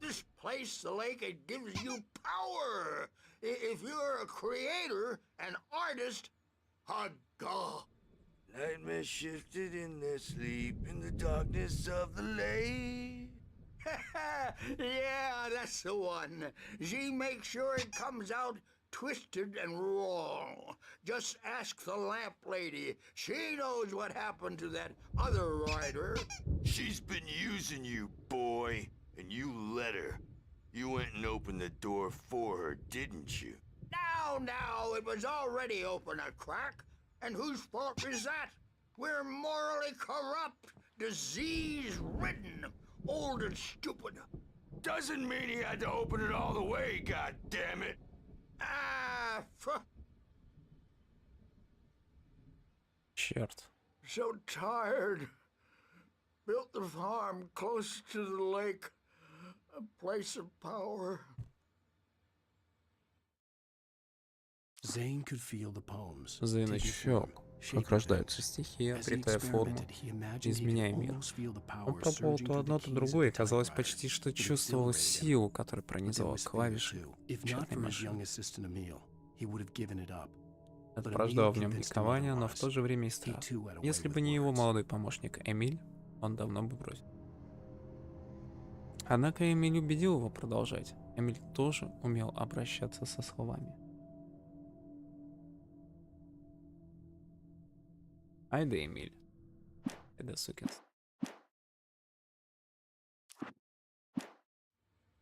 S11: This place, the lake, it gives you power. If you're a creator, an artist, a god.
S12: Nightmare shifted in their sleep in the darkness of the lake.
S11: Yeah, that's the one. She makes sure it comes out twisted and wrong. Just ask the lamp lady. She knows what happened to that other writer.
S12: She's been using you, boy, and you let her. You went and opened the door for her, didn't you?
S11: Now, it was already open a crack. And whose fault is that? We're morally corrupt, disease-ridden, old and stupid.
S12: Doesn't mean he had to open it all the way, goddammit.
S2: Черт.
S11: So tired. Built the farm close to the lake. A place of power.
S3: Zane could feel the poems.
S2: Зейн ощущал, как рождаются стихи, обретая форму, изменяя мир. Он пробовал то одно, то другое, и казалось почти, что чувствовал силу, которая пронизывала клавиши черной машины. Это порождало в нем ликование, но в то же время и страх. Если бы не его молодой помощник Эмиль, он давно бы бросил. Однако Эмиль убедил его продолжать. Эмиль тоже умел обращаться со словами. Ай да Эмиль. Это сукин.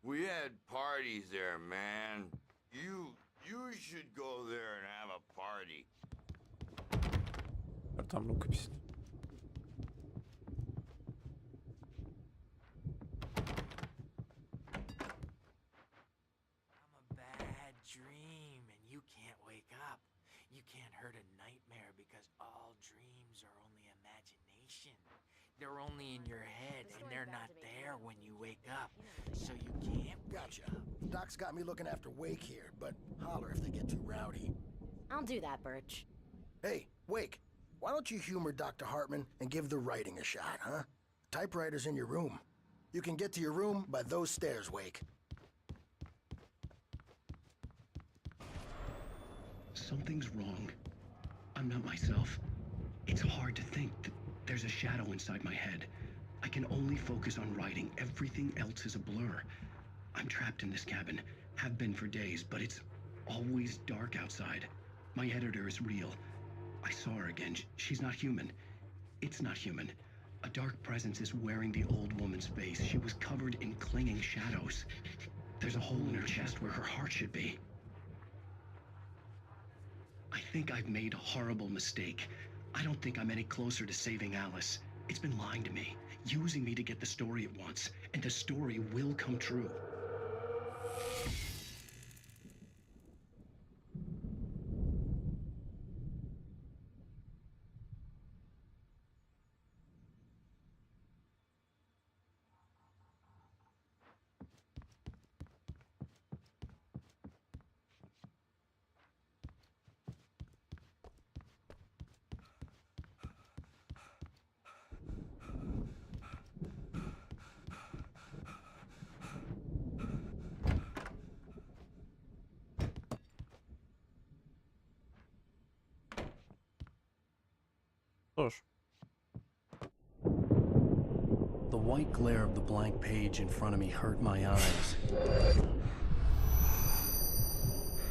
S12: We had parties there, man. You should go there and have a party.
S2: Там рукопись.
S13: Bad dream and you can't wake up. You can't hurt a nightmare because all dreams are only imagination. They're only in your head and they're not there when you wake up. So you can't
S14: Gotcha. Doc's got me looking after Wake here, but holler if they get too rowdy.
S15: I'll do that, Birch.
S14: Hey, Wake, why don't you humor Dr. Hartman and give the writing a shot, huh? Typewriter's in your room. You can get to your room by those stairs, Wake.
S3: Something's wrong. I'm not myself. It's hard to think that there's a shadow inside my head. I can only focus on writing. Everything else is a blur. I'm trapped in this cabin. Have been for days, but it's always dark outside. My editor is real. I saw her again. She's not human. It's not human. A dark presence is wearing the old woman's face. She was covered in clinging shadows. There's a hole in her chest where her heart should be. I think I've made a horrible mistake. I don't think I'm any closer to saving Alice. It's been lying to me, using me to get the story it wants, and the story will come true.
S2: Что ж.
S3: The white glare of the blank page in front of me hurt my eyes.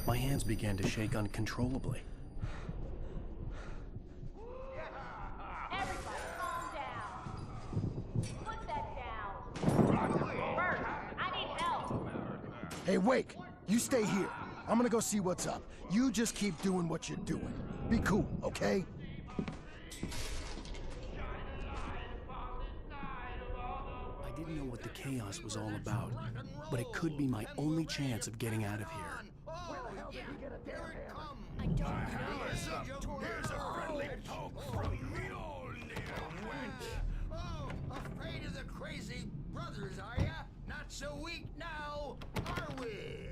S3: My hands began to shake uncontrollably.
S6: Everybody, calm down. Put that down. Bert, I need help.
S14: Hey, Wake, you stay here. I'm gonna go see what's up. You just keep doing what you're doing. Be cool, okay?
S3: I didn't know what the chaos was all about, but it could be my only chance of getting out of here.
S6: I don't
S11: Here's a friendly poke from the old wench. Oh, afraid of the crazy brothers, are ya? Not so weak now, are we?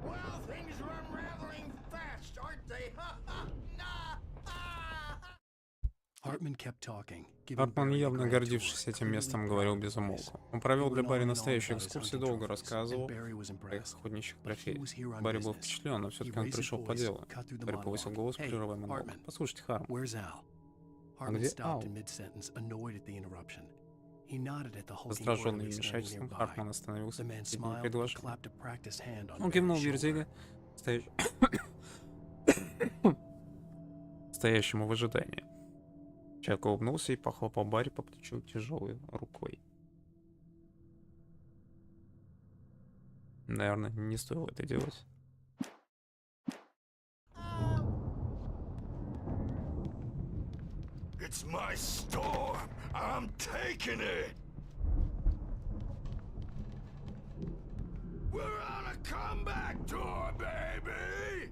S11: Well, things are unraveling fast, aren't they? Ha ha!
S3: Hartman kept talking.
S2: Хартман, явно гордившись этим местом, говорил без умолку. Он провел для Барри настоящую экскурсию, долго рассказывал про их охотничьих трофеев. Барри был впечатлен, но все-таки он пришел по делу. Барри повысил голос, прерывая монолог. Послушайте, Харман. А где Ал? Раздраженный вмешательством, Хартман остановился перед ним и предложил. Он кивнул Верзига, стоящему в ожидании. Человек улыбнулся и похлопал Барри по плечу тяжелой рукой. Наверное, не стоило это делать.
S12: It's my storm. I'm taking it. We're on a comeback tour, baby.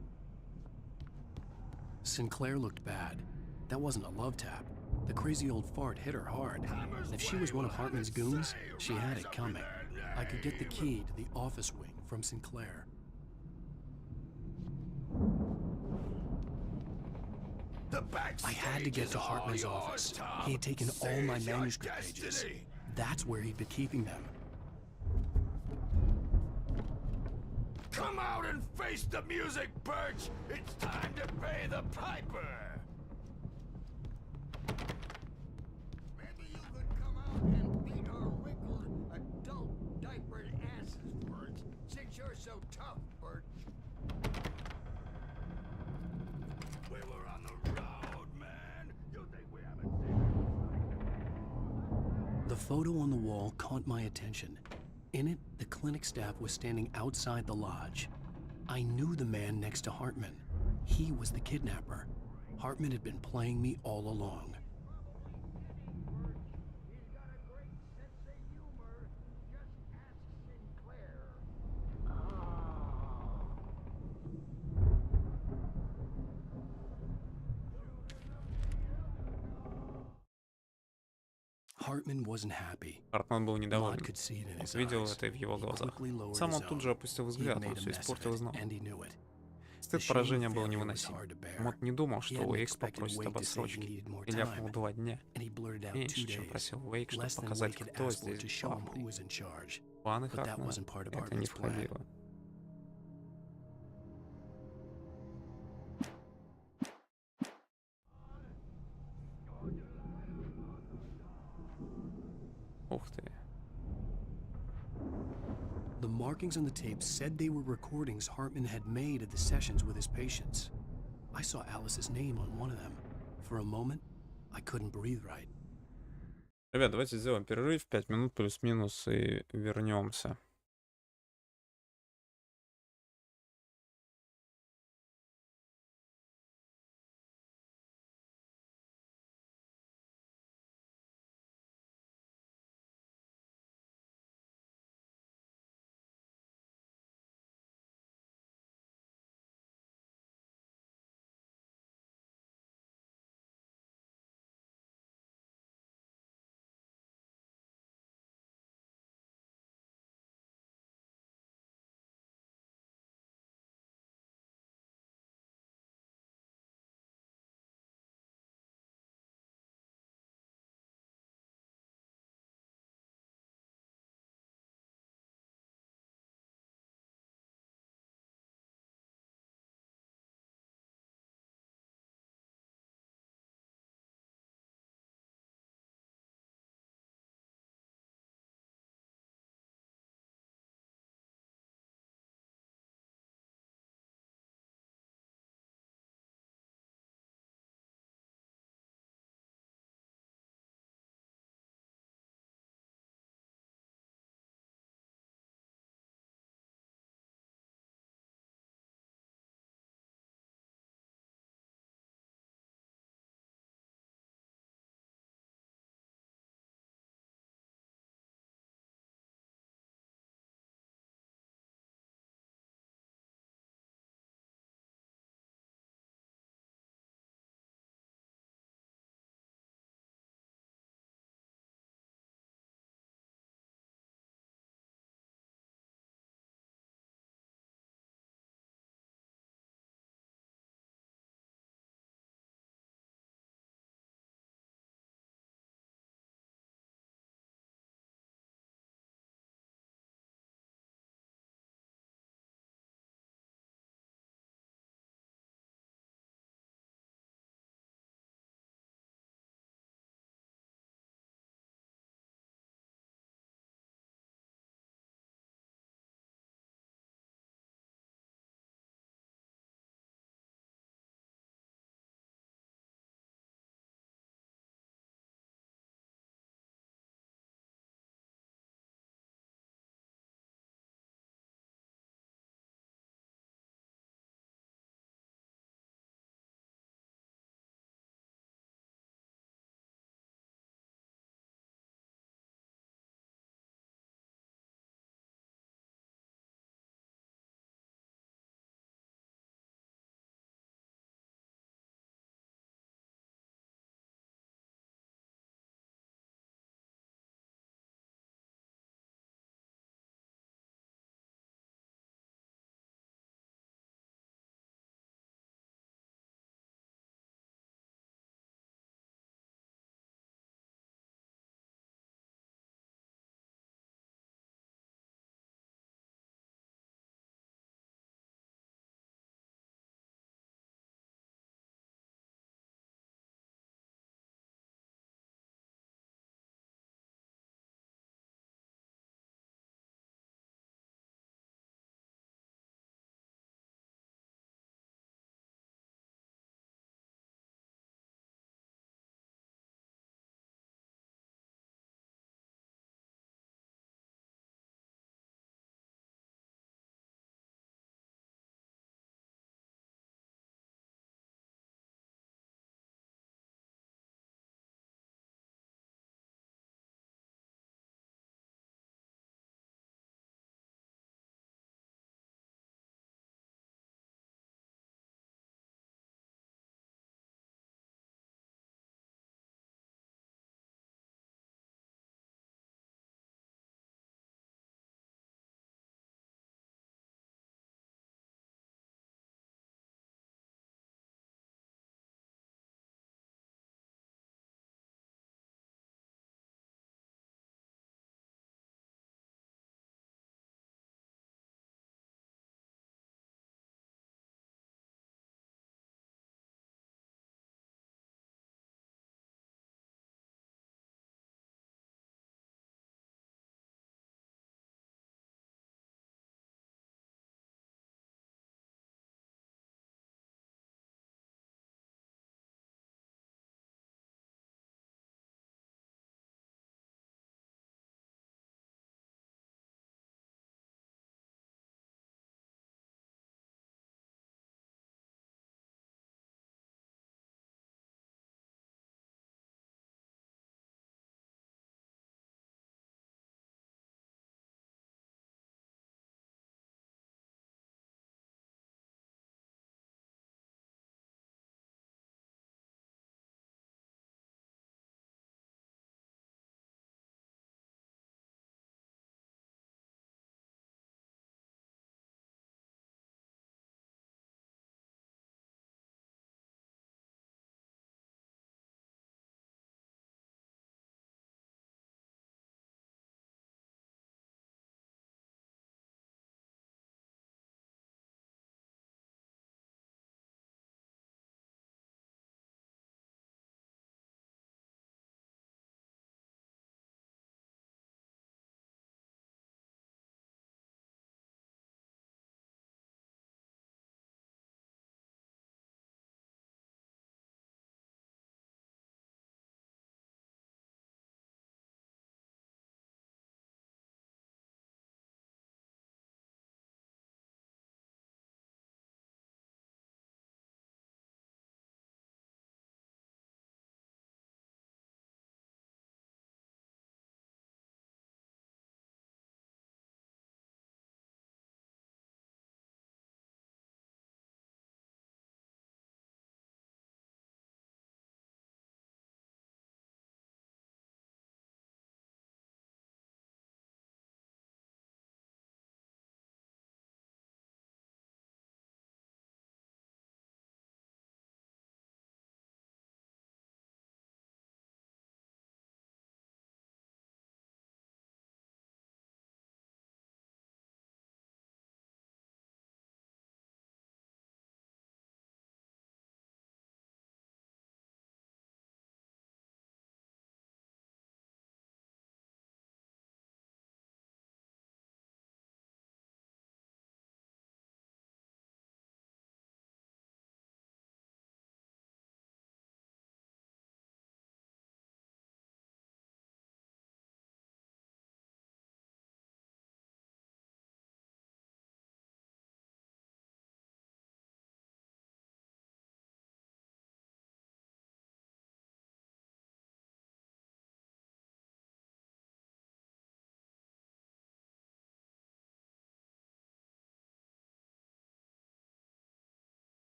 S3: Sinclair looked bad. That wasn't a love tap. The crazy old fart hit her hard. And if she was one of Hartman's goons, she had it coming. I could get the key to the office wing from Sinclair. I had to get to Hartman's office. He had taken all my manuscript pages. That's where he'd been keeping them.
S12: Come out and face the music, Birch. It's time to pay the piper.
S11: Maybe you could come out and beat our wrinkled adult diapered asses, Bert, since you're so tough, Bert.
S12: We were on the road, man. You think we haven't seen it?
S3: The photo on the wall caught my attention. In it, the clinic staff was standing outside the lodge. I knew the man next to Hartman. He was the kidnapper. Hartman had been playing me all along. Hартман
S2: был недоволен. Он видел это и в его глазах. Сам он тут же опустил взгляд, он все испортил и знал. Стыд поражения был невыносим. Мот не думал, что Уэйк попросит об отсрочке, и ляпнул 2 дня. Меньше, чем просил Уэйк, чтобы показать, кто здесь главный. В планы Хартмана это не входило. Ух ты.
S3: The markings on the tape said they were recordings Hartman had made at the sessions with his patients. I saw Alice's name on one of them. For a moment, I couldn't breathe right.
S2: Ребят, давайте сделаем перерыв, 5 минут плюс-минус, и вернемся.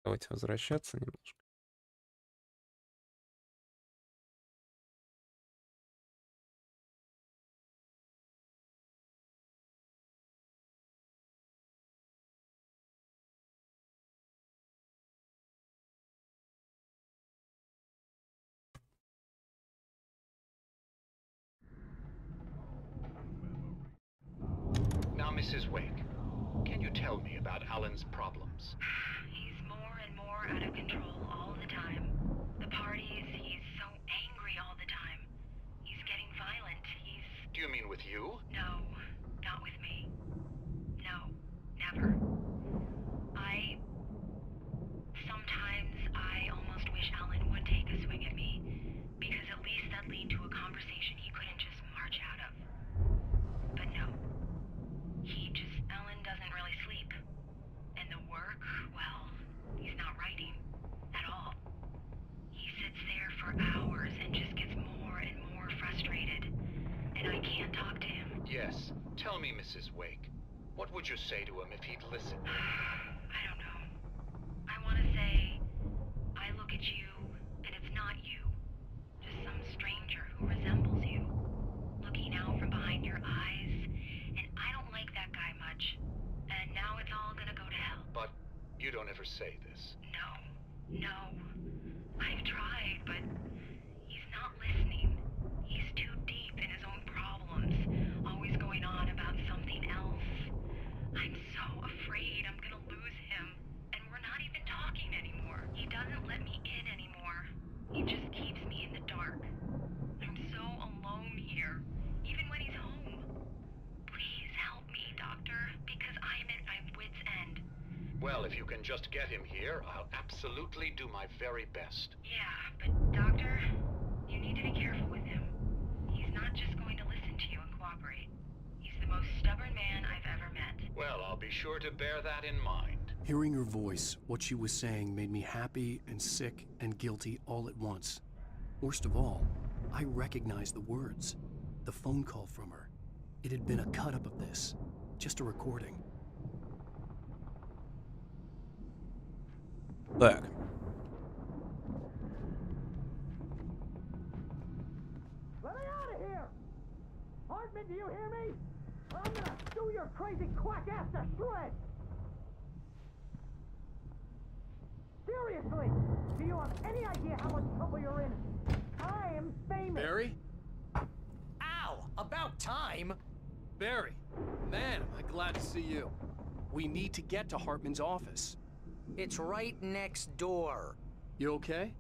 S2: Давайте возвращаться немножко.
S16: Now, Mrs. Wake, can you tell me about Alan's problems?
S7: He's more and more out of control all the time. The parties, he's so angry all the time. He's getting violent.
S16: Do you mean with you?
S7: No, not with me. No, never. Sometimes I almost wish Alan would take a swing at me, because at least that lead to a conversation he couldn't just march out of. But no. Alan doesn't really sleep. And the work, well, he's not writing at all. He sits there for hours and just gets more and more frustrated. And I can't talk to him.
S16: Yes. Tell me, Mrs. Wake, what would you say to him if he'd listen?
S7: I don't know. I want to say, I look at you, and it's not you. Just some stranger who resembles you. Looking out from behind your eyes, and I don't like that guy much. And now it's all gonna go to hell.
S16: But you don't ever say this.
S7: No. I've tried, but he's not listening. He's too deep in his own problems, always going on about something else. I'm so afraid I'm gonna lose him, and we're not even talking anymore. He doesn't let me in anymore. He just keeps me in the dark. I'm so alone here, even when he's home. Please help me, Doctor, because I'm at my wit's end.
S16: Well, if you can just get him here, I'll absolutely do my very best.
S7: Yeah, but Doctor, you need to be careful with him. He's not just going to listen to you and cooperate. He's the most stubborn man I've ever met.
S16: Well, I'll be sure to bear that in mind.
S3: Hearing her voice, what she was saying made me happy and sick and guilty all at once. Worst of all, I recognized the words. The phone call from her. It had been a cut-up of this. Just a recording.
S2: Так.
S11: Let me out of here! Hartman, do you hear me? I'm gonna chew your crazy quack ass to shreds! Seriously, do you have any idea how much trouble you're in? I am famous!
S3: Barry?
S17: Ow! About time!
S3: Barry! Man, am I glad to see you. We need to get to Hartman's office.
S17: It's right next door.
S3: You okay?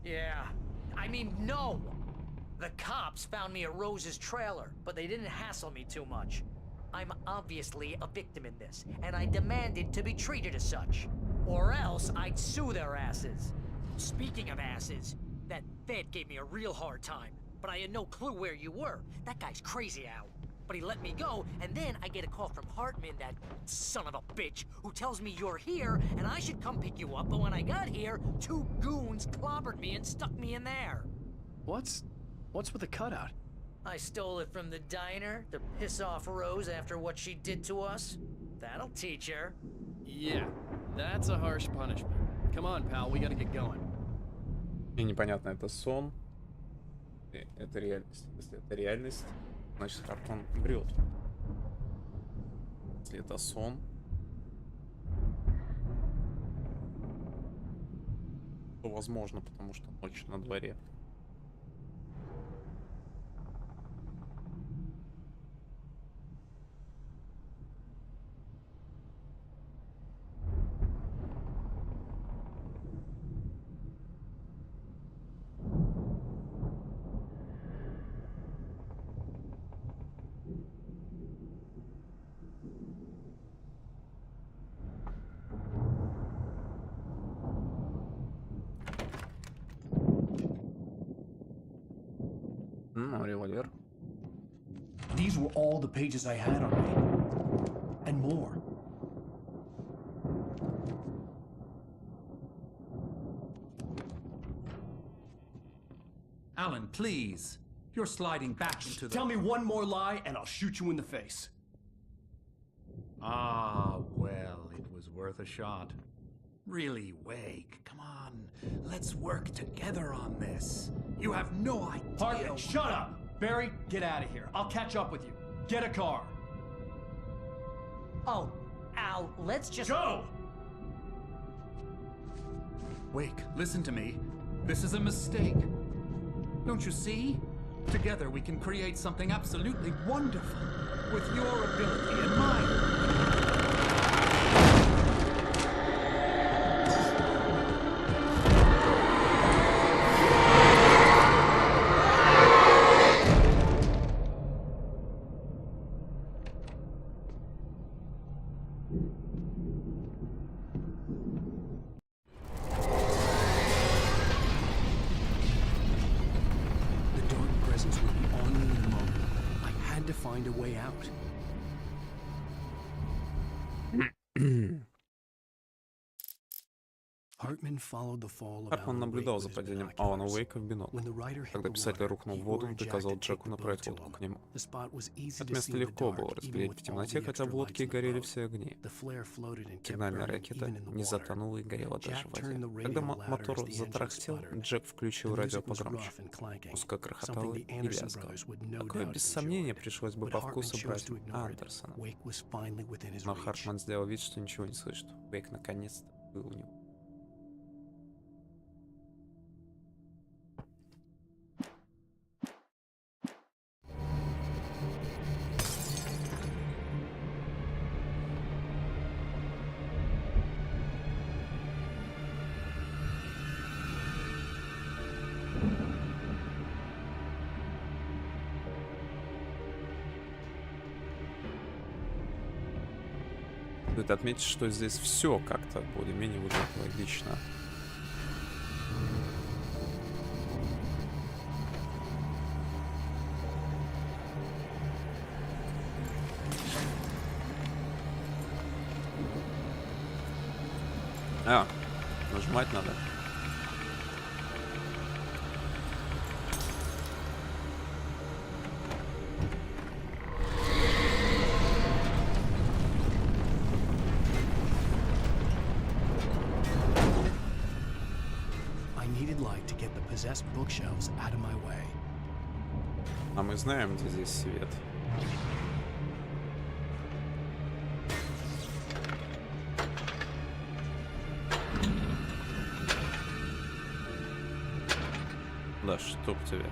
S17: Yeah. I mean, no! The cops found me at Rose's trailer, but they didn't hassle me too much. I'm obviously a victim in this, and I demanded to be treated as such. Or else I'd sue their asses. Speaking of asses, that Fed gave me a real hard time, but I had no clue where you were. That guy's crazy out. But he let me go, and then I get a call from Hartman, that son of a bitch, who tells me you're here, and I should come pick you up, but when I got here, 2 goons clobbered me and stuck me in there.
S3: What's with the cutout?
S17: I stole it from the diner to piss off Rose after what she did to us. That'll teach her.
S3: Yeah, that's a harsh punishment. Come on, pal, we gotta get going.
S2: И непонятно, это сон. Это реальность. Если это реальность, значит Хартман врет. Если это сон, то возможно, потому что ночь на дворе. Револьвер.
S3: These were all the pages I had on me. And more.
S10: Alan, please. You're sliding back into the...
S3: Tell me one more lie and I'll shoot you in the face.
S10: Ah, well, it was worth a shot. Really, Wake, come on. Let's work together on this. You have no idea.
S3: Hartman, shut up! Barry, get out of here. I'll catch up with you. Get a car.
S17: Oh, Al, let's just...
S3: Go!
S10: Wake, listen to me. This is a mistake. Don't you see? Together we can create something absolutely wonderful. With your ability and mine.
S3: The dark presence would be on me in a moment. I had to find a way out.
S2: Хартман наблюдал за падением Алана Уэйка в бинокль. Когда писатель рухнул в воду, он приказал Джеку направить лодку к нему. Это место легко было разглядеть в темноте, хотя в лодке горели все огни. Сигнальная ракета не затонула и горела даже в воде. Когда мотор затарахтел, Джек включил радио погромче. Узко грохотало и лязгало. Такое, без сомнения, пришлось бы по вкусу братьям Андерсона. Но Хартман сделал вид, что ничего не слышит. Уэйк наконец-то был у него. Стоит отметить, что здесь все как-то более-менее выглядит логично. Нажимать надо. А мы знаем, где здесь свет. Да чтоб тебя.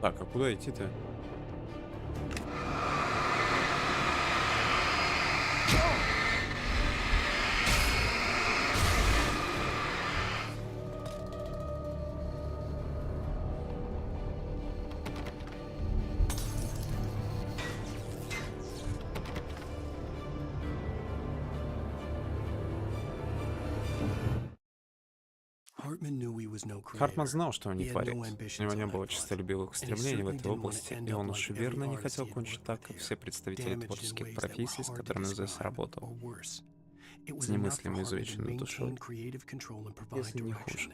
S2: Так, а куда идти-то? Хартман знал, что он не творит. У него не было честолюбивых стремлений в этой области, и он уж верно не хотел кончить так, как все представители творческих профессий, с которыми он здесь работал. С немыслимо изувеченной душой, если не хуже.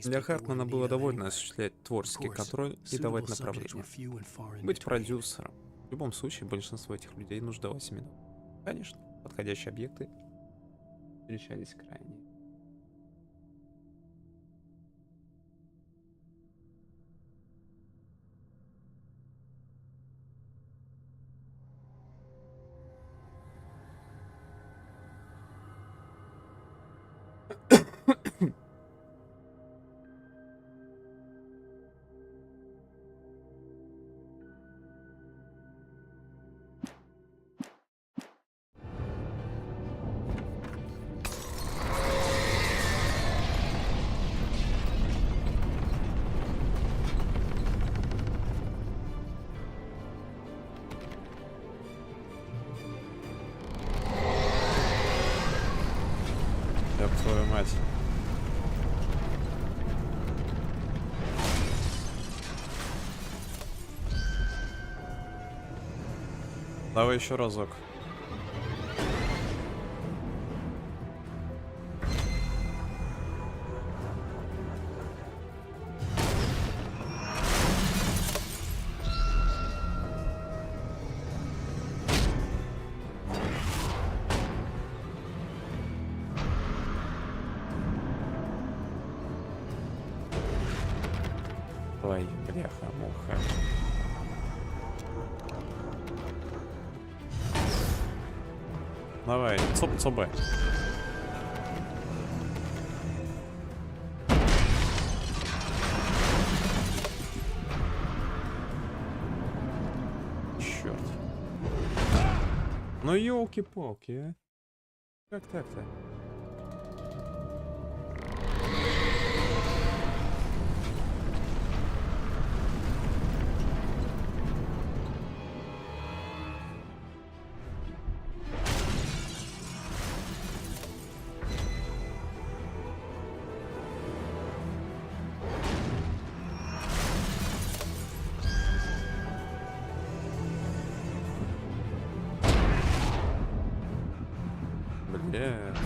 S2: Для Хартмана было довольно осуществлять творческий контроль и давать направление. Быть продюсером. В любом случае, большинство этих людей нуждалось именно. Конечно, подходящие объекты встречались крайне. Ёб твою мать. Давай еще разок. Ой, бляха-муха. Давай, цоп-цобэ. Черт. Ну елки-палки, а. Как так-то? Блядь.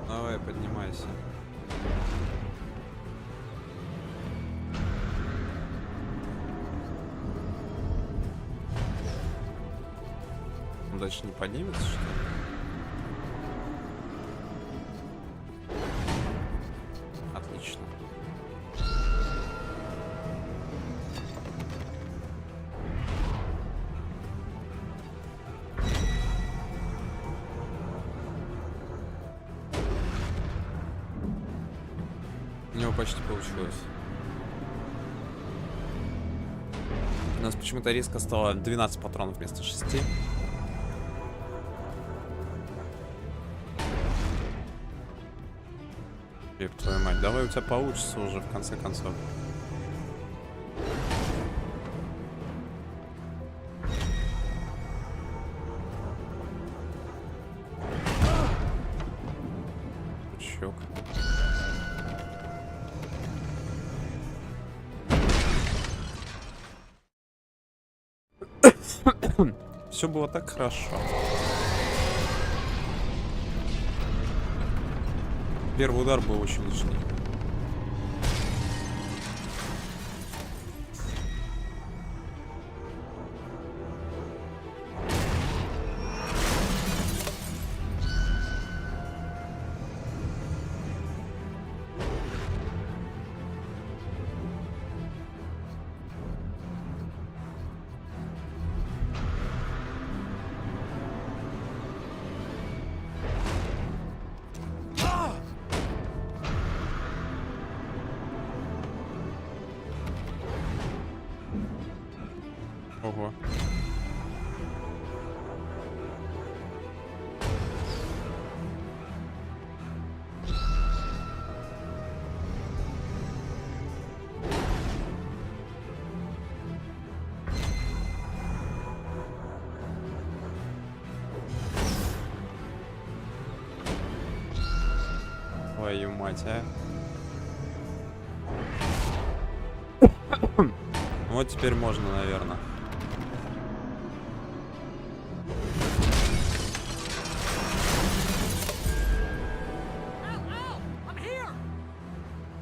S2: Давай, поднимайся. Он дальше не поднимется, что ли? Отлично. У него почти получилось. У нас почему-то резко стало 12 патронов вместо 6. Еб твою мать, давай у тебя получится уже в конце концов. Чок. Все было так хорошо. Первый удар был очень лишний. Ого. Твою мать, а. Вот теперь можно, наверное.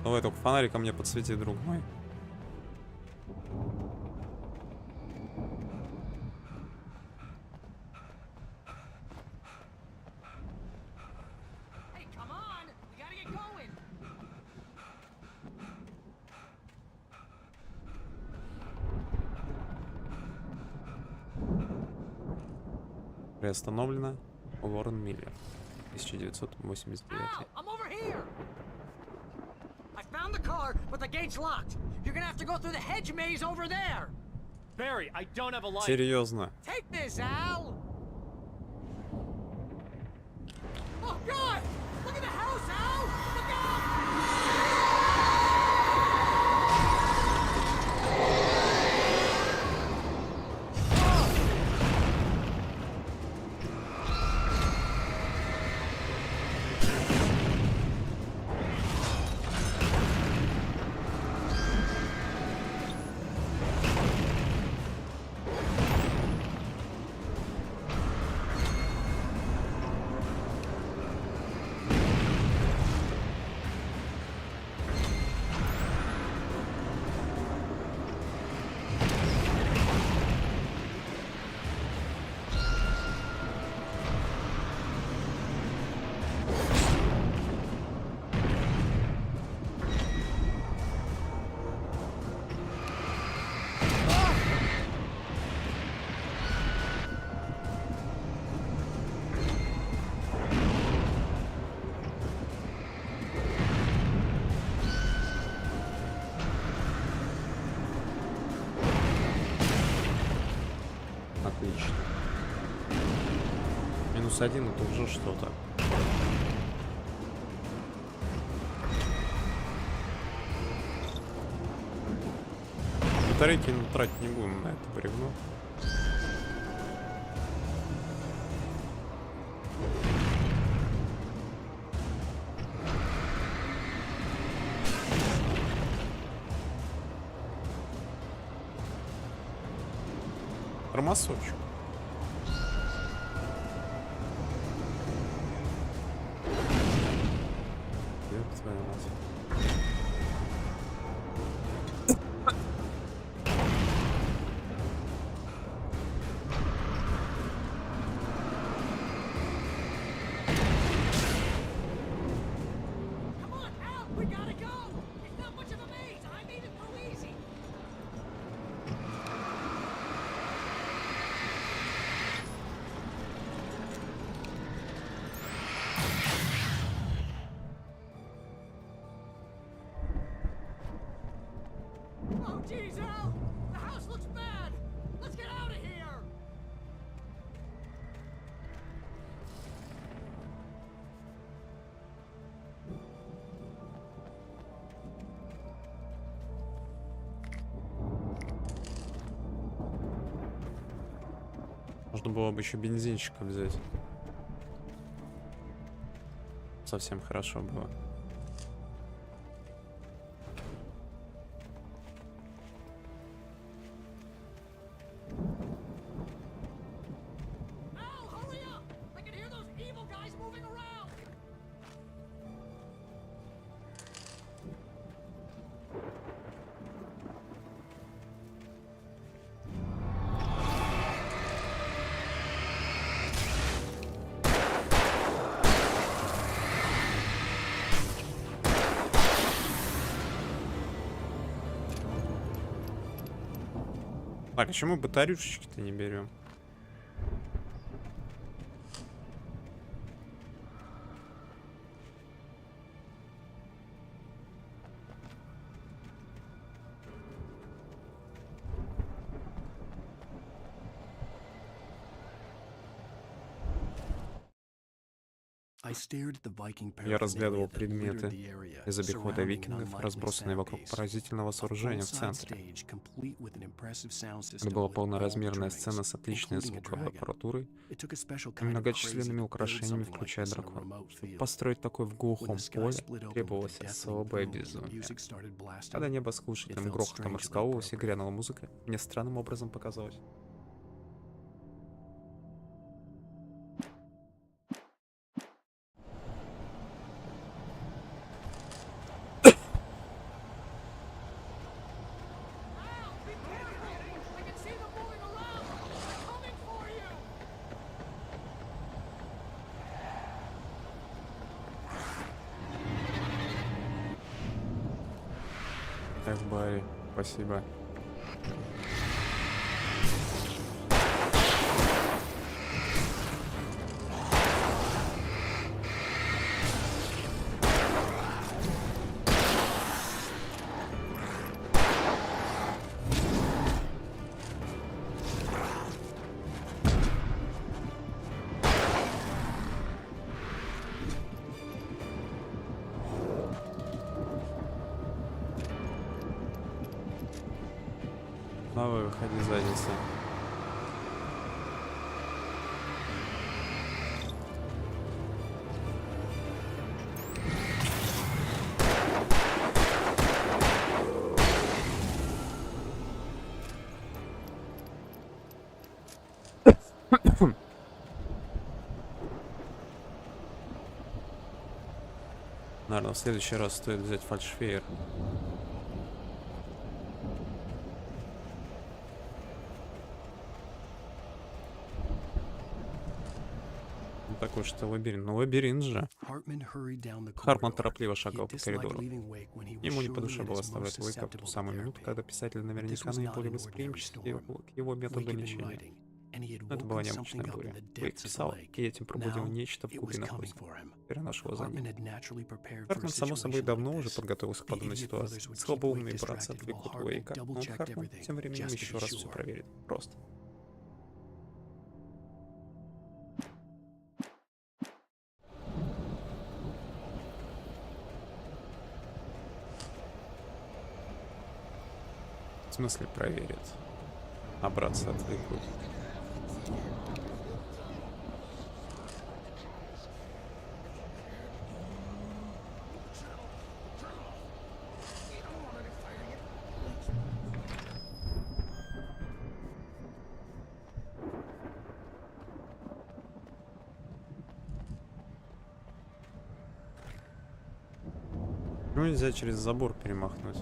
S2: Давай только фонариком мне подсвети, друг мой. Приостановлено. Уоррен Миллер. 1989.
S17: I'm over here. I found the car, but the gate's locked. You're gonna have to go through the hedge maze over there.
S18: Barry, I don't have a light.
S2: Серьезно.
S17: Take this, Al. Oh God! Look at the house, Al. Look out!
S2: Отлично. -1 это уже что-то. Батарейки тратить не будем на это бревно. Тормосочек. Ёб твою мать.
S17: Oh, geez, Al! The house looks bad! Let's get out of here!
S2: Можно было бы еще бензинчика взять. Совсем хорошо было. Так, а почему батарюшечки-то не берем? Я разглядывал предметы из обихода викингов, разбросанные вокруг поразительного сооружения в центре. Это была полноразмерная сцена с отличной звуковой аппаратурой и многочисленными украшениями, включая дракона. Чтобы построить такое в глухом поле, требовалось особое безумие. Когда небо с глушительным грохотом раскололось и грянула музыка, мне странным образом показалось. Так, Барри, спасибо. Давай, выходи, задница. Наверное, в следующий раз стоит взять фальшфейер. Такой что лабиринт. Ну, лабиринт же. Хартман торопливо шагал по коридору. Ему не по душе было оставлять Уэйка в ту самую минуту, когда писатель наверняка наиболее восприимчивый к его методу лечения. Но это была необычная буря. Уэйк писал, и этим пробудил нечто в глубинах Уэйка. Теперь она шла за ним. Хартман, само собой, давно уже подготовился к подобной ситуации. Слабоумные братцы отвлекут Уэйка. Но Хартман тем временем еще раз все проверит. Просто. В смысле проверит? А братцы отвлекут. Ну нельзя через забор перемахнуть.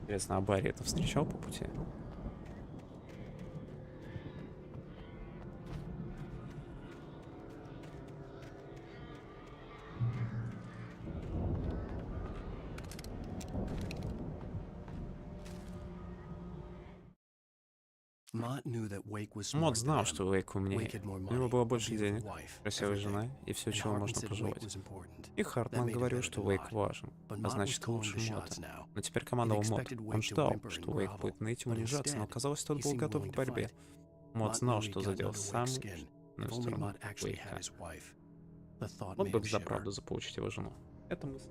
S2: Интересно, а Барри это встречал по пути? Мот знал, что Уэйк умнее. У него было больше денег, красивая жена и все, чего можно пожелать. И Хартман говорил, что Уэйк важен, а значит лучше Мота. Но теперь командовал Мот. Он ждал, что Уэйк будет ныть и унижаться, но казалось, тот был готов к борьбе. Мот знал, что задел самую сторону Уэйка. Мот бы за правду заполучить его жену. Это мысль.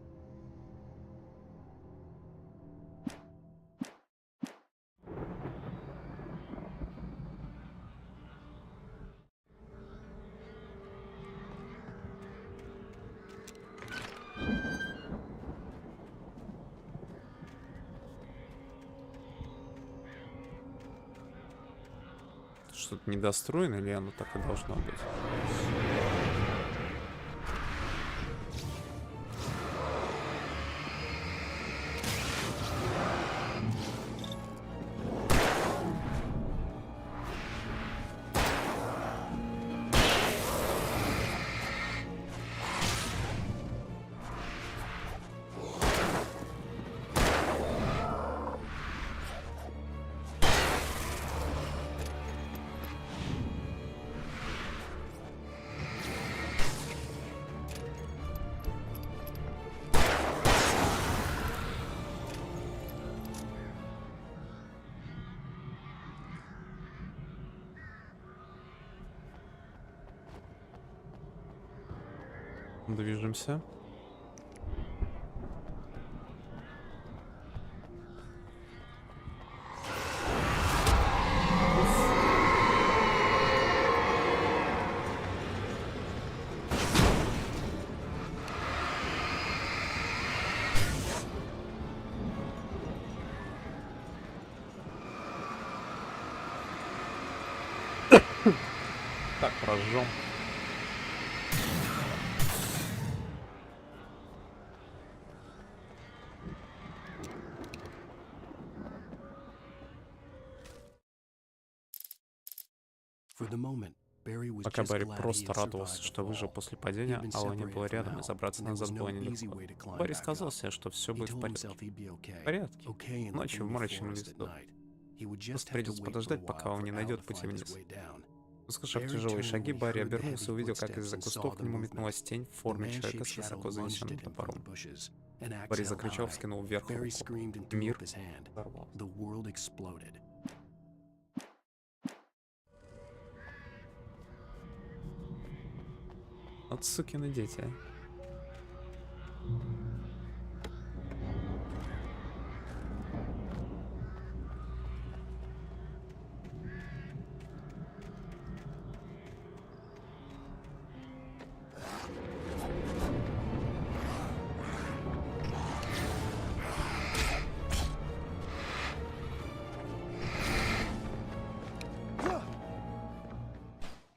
S2: Что-то недостроено, или оно так и должно быть? Движемся. Так, прожжем.
S3: For the moment, Barry was
S2: Пока
S3: just
S2: Барри
S3: glad he
S2: просто
S3: had
S2: радовался,
S3: survived
S2: что
S3: the
S2: выжил
S3: fall.
S2: после
S3: He
S2: падения,
S3: had been
S2: а не было
S3: separated from
S2: рядом, и
S3: Al,
S2: забраться
S3: and there
S2: назад
S3: was
S2: было
S3: no easy
S2: нелегко.
S3: way to climb
S2: Барри
S3: back
S2: сказал
S3: up.
S2: себе, что все
S3: He
S2: будет в
S3: told himself
S2: порядке.
S3: he'd be okay.
S2: В порядке.
S3: Okay in the
S2: Ночью в
S3: gloomy
S2: мрачном
S3: forest
S2: лесу.
S3: at night. He would just
S2: Просто
S3: have to
S2: придется
S3: wait for a
S2: подождать, пока
S3: while
S2: он не
S3: for Al
S2: найдет
S3: to
S2: пути
S3: find his
S2: вниз.
S3: way down.
S2: Услышав
S3: Barry
S2: тяжелые
S3: turned
S2: шаги,
S3: when he
S2: Барри
S3: heard the
S2: обернулся и
S3: heavy
S2: увидел, как из-за
S3: footsteps and
S2: кустов
S3: saw
S2: к
S3: the
S2: нему
S3: movement.
S2: метнулась тень в
S3: The
S2: форме человека
S3: man-shaped
S2: с
S3: shadow
S2: высоко
S3: lunged
S2: занесенным
S3: at him from
S2: топором.
S3: the bushes. An axe
S2: Барри
S3: held
S2: закричал,
S3: high.
S2: вскинул вверх
S3: Barry
S2: руку.
S3: screamed and threw
S2: Мир
S3: up his hand.
S2: взорвался.
S3: The world exploded.
S2: Вот сукины дети, а.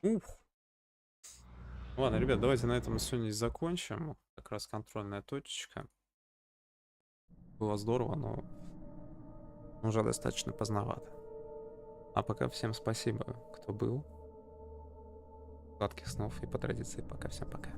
S2: Ух. Ладно, ребят, давайте на этом сегодня и закончим. Как раз контрольная точечка. Было здорово, но уже достаточно поздновато. А пока всем спасибо, кто был. Сладких снов и по традиции пока всем пока.